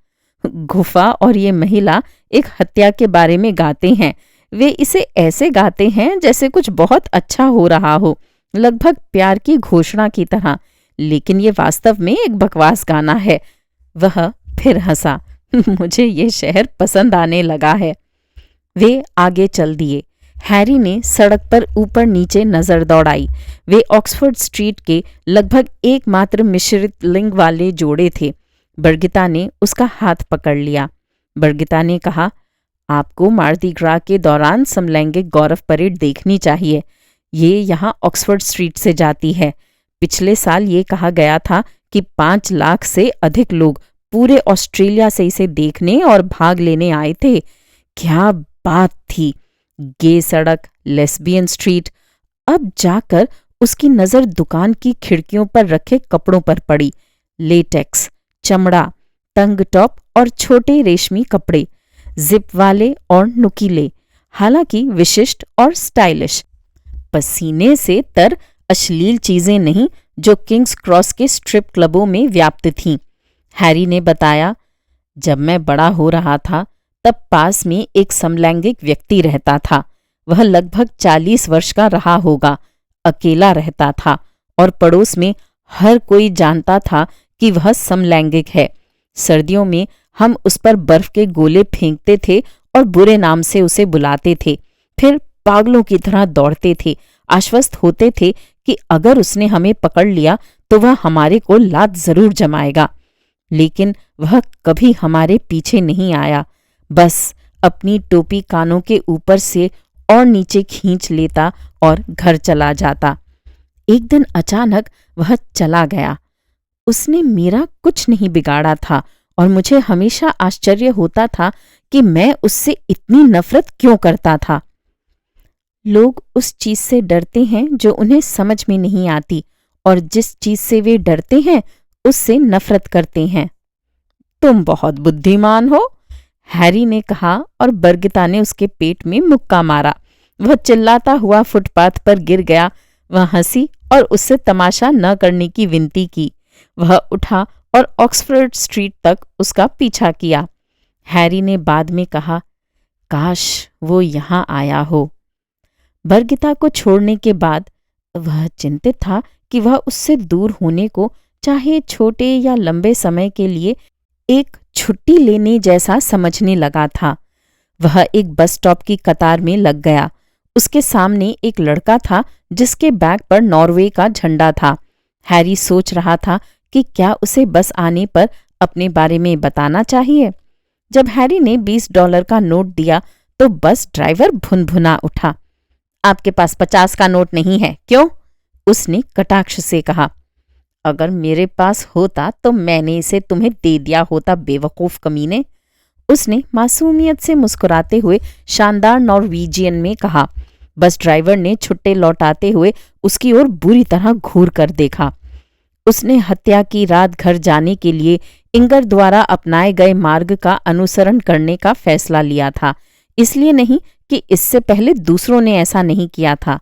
गुफा और ये महिला एक हत्या के बारे में गाते हैं। वे इसे ऐसे गाते हैं जैसे कुछ बहुत अच्छा हो रहा हो, लगभग प्यार की घोषणा की तरह, लेकिन ये वास्तव में एक बकवास गाना है। वह फिर हंसा। मुझे ये शहर पसंद आने लगा है। वे आगे चल दिए। हैरी ने सड़क पर ऊपर नीचे नजर दौड़ाई। वे ऑक्सफोर्ड स्ट्रीट के लगभग एकमात्र मिश्रित लिंग वाले जोड़े थे। बर्गिता ने उसका हाथ पकड़ लिया। बर्गिता ने कहा, आपको मार्दी ग्रा के दौरान समलैंगिक गौरव परेड देखनी चाहिए। ये यहाँ ऑक्सफोर्ड स्ट्रीट से जाती है। पिछले साल ये कहा गया था कि 5 लाख से अधिक लोग पूरे ऑस्ट्रेलिया से इसे देखने और भाग लेने आए थे। क्या बात थी! गे सड़क, लेस्बियन स्ट्रीट। अब जाकर उसकी नजर दुकान की खिड़कियों पर रखे कपड़ों पर पड़ी। लेटेक्स, चमड़ा, तंग टॉप और छोटे रेशमी कपड़े, जिप वाले और नुकीले, हालांकि विशिष्ट और स्टाइलिश। पसीने से तर अश्लील चीजें नहीं जो किंग्स क्रॉस के स्ट्रिप क्लबों में व्याप्त थीं। हैरी ने बताया, जब मैं बड़ा हो रहा था तब पास में एक समलैंगिक व्यक्ति रहता था। वह लगभग 40 वर्ष का रहा होगा, अकेला रहता था और पड़ोस में हर कोई जानता था कि वह समलैंगिक है। सर्दियों में हम उस पर बर्फ के गोले फेंकते थे और बुरे नाम से उसे बुलाते थे, फिर पागलों की तरह दौड़ते थे, आश्वस्त होते थे कि अगर उसने हमें पकड़ लिया तो वह हमारे को लात जरूर जमाएगा। लेकिन वह कभी हमारे पीछे नहीं आया, बस अपनी टोपी कानों के ऊपर से और नीचे खींच लेता और घर चला जाता। एक दिन अचानक वह चला गया। उसने मेरा कुछ नहीं बिगाड़ा था और मुझे हमेशा आश्चर्य होता था कि मैं उससे इतनी नफरत क्यों करता था। लोग उस चीज से डरते हैं जो उन्हें समझ में नहीं आती, और जिस चीज से वे डरते हैं उससे नफरत करते हैं। तुम बहुत बुद्धिमान हो, हैरी ने कहा और बर्गिता ने उसके पेट में मुक्का मारा। वह चिल्लाता हुआ फुटपाथ पर गिर गया। वह हंसी और उससे तमाशा न करने की विनती की। वह उठा और ऑक्सफोर्ड स्ट्रीट तक उसका पीछा किया। हैरी ने बाद में कहा, काश वो यहाँ आया हो। बरगिता को छोड़ने के बाद वह चिंतित था कि वह उससे दूर होने को चाहे छोटे या लंबे समय के लिए एक छुट्टी लेने जैसा समझने लगा था। वह एक बस स्टॉप की कतार में लग गया। उसके सामने एक लड़का था जिसके बैग पर नॉर्वे का झंडा था। हैरी सोच रहा था कि क्या उसे बस आने पर अपने बारे में बताना चाहिए। जब हैरी ने $20 का नोट दिया तो बस ड्राइवर भुनभुना उठा। आपके पास 50 का नोट नहीं है, क्यों? उसने कटाक्ष से कहा। अगर मेरे पास होता तो मैंने इसे तुम्हें दे दिया होता, बेवकूफ कमीने, उसने मासूमियत से मुस्कुराते हुए शानदार नॉर्वीजियन में कहा। बस ड्राइवर ने छुट्टे लौटाते हुए उसकी ओर बुरी तरह घूर कर देखा। उसने हत्या की रात घर जाने के लिए इंगर द्वारा अपनाए गए मार्ग का अनुसरण करने का फैसला लिया था, इसलिए नहीं कि इससे पहले दूसरों ने ऐसा नहीं किया था।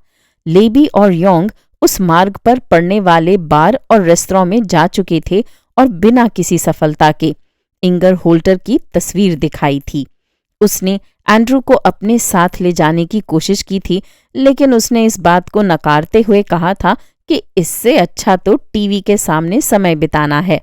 लेबी और योंग उस मार्ग पर पड़ने वाले बार और रेस्तरां में जा चुके थे और बिना किसी सफलता के इंगर होल्टर की तस्वीर दिखाई थी। उसने एंड्रू को अपने साथ ले जाने की कोशिश की थी, लेकिन उसने इस बात को नकारते हुए कहा था कि इससे अच्छा तो टीवी के सामने समय बिताना है।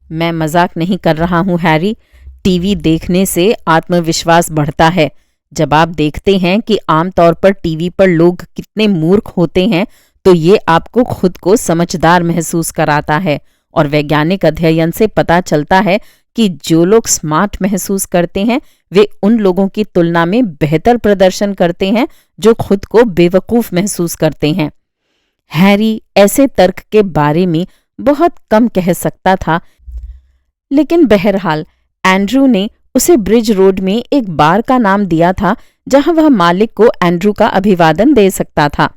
मैं मजाक नहीं कर रहा हूं हैरी, टीवी देखने से आत्मविश्वास बढ़ता है। जब आप देखते हैं कि आमतौर पर टीवी पर लोग कितने मूर्ख होते हैं तो ये आपको खुद को समझदार महसूस कराता है, और वैज्ञानिक अध्ययन से पता चलता है कि जो लोग स्मार्ट महसूस करते हैं वे उन लोगों की तुलना में बेहतर प्रदर्शन करते हैं जो खुद को बेवकूफ महसूस करते हैं। हैरी ऐसे तर्क के बारे में बहुत कम कह सकता था, लेकिन बहरहाल एंड्रू ने उसे ब्रिज रोड में एक बार का नाम दिया था जहां वह मालिक को एंड्रू का अभिवादन दे सकता था।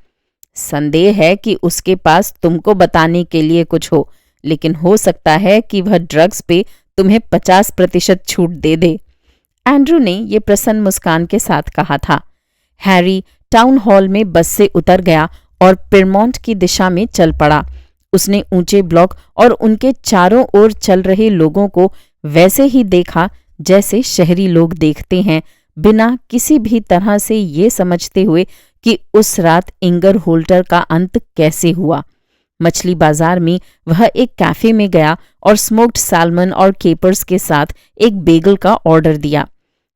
संदेह है कि उसके पास तुमको बताने के लिए कुछ हो, लेकिन हो सकता है कि वह ड्रग्स पे तुम्हें 50% छूट दे दे। एंड्रू ने ये प्रसन्न मुस्कान के साथ कहा था। हैरी टाउन हॉल में बस से उतर गया और पिरमॉन्ट की दिशा में चल पड़ा। उसने ऊंचे ब्लॉक और उनके चारों ओर चल रहे लोगों को वैसे ही देखा जैसे शहरी लोग देखते हैं, बिना किसी भी तरह से ये समझते हुए कि उस रात इंगर होल्टर का अंत कैसे हुआ। मछली बाजार में वह एक कैफे में गया और स्मोक्ड सैल्मन और केपर्स के साथ एक बेगल का ऑर्डर दिया।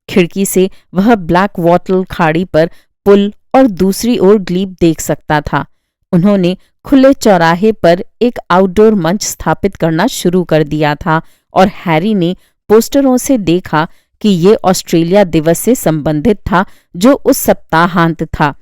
खिड़की से वह ब्लैक वॉटल खाड़ी पर पुल और दूसरी ओर ग्लीब देख सकता था। उन्होंने खुले चौराहे पर एक आउटडोर मंच स्थापित करना शुरू कर दिया था और हैरी ने पोस्टरों से देखा कि ये ऑस्ट्रेलिया दिवस से संबंधित था जो उस सप्ताहांत था।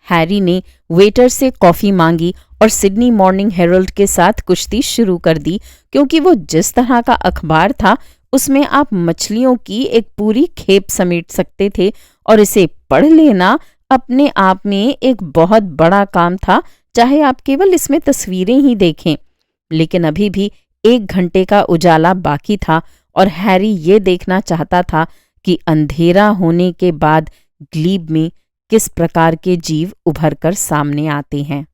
हैरी ने वेटर से कॉफी मांगी और सिडनी मॉर्निंग हेरल्ड के साथ कुश्ती शुरू कर दी, क्योंकि वो जिस तरह का अखबार था उसमें आप मछलियों की एक पूरी खेप समेट सकते थे, और इसे पढ़ लेना अपने आप में एक बहुत बड़ा काम था, चाहे आप केवल इसमें तस्वीरें ही देखें। लेकिन अभी भी 1 घंटे का उजाला बाकी था और हैरी ये देखना चाहता था कि अंधेरा होने के बाद ग्लीब में किस प्रकार के जीव उभर कर सामने आते हैं।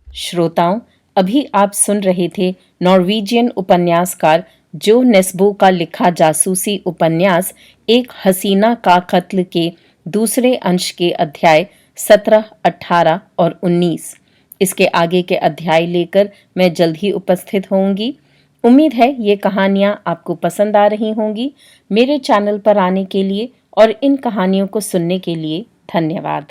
श्रोताओं, अभी आप सुन रहे थे नॉर्वेजियन उपन्यासकार जो नेस्बो का लिखा जासूसी उपन्यास एक हसीना का कत्ल के दूसरे अंश के अध्याय 17, 18 और 19। इसके आगे के अध्याय लेकर मैं जल्द ही उपस्थित होंगी। उम्मीद है ये कहानियाँ आपको पसंद आ रही होंगी। मेरे चैनल पर आने के लिए और इन कहानियों को सुनने के लिए धन्यवाद।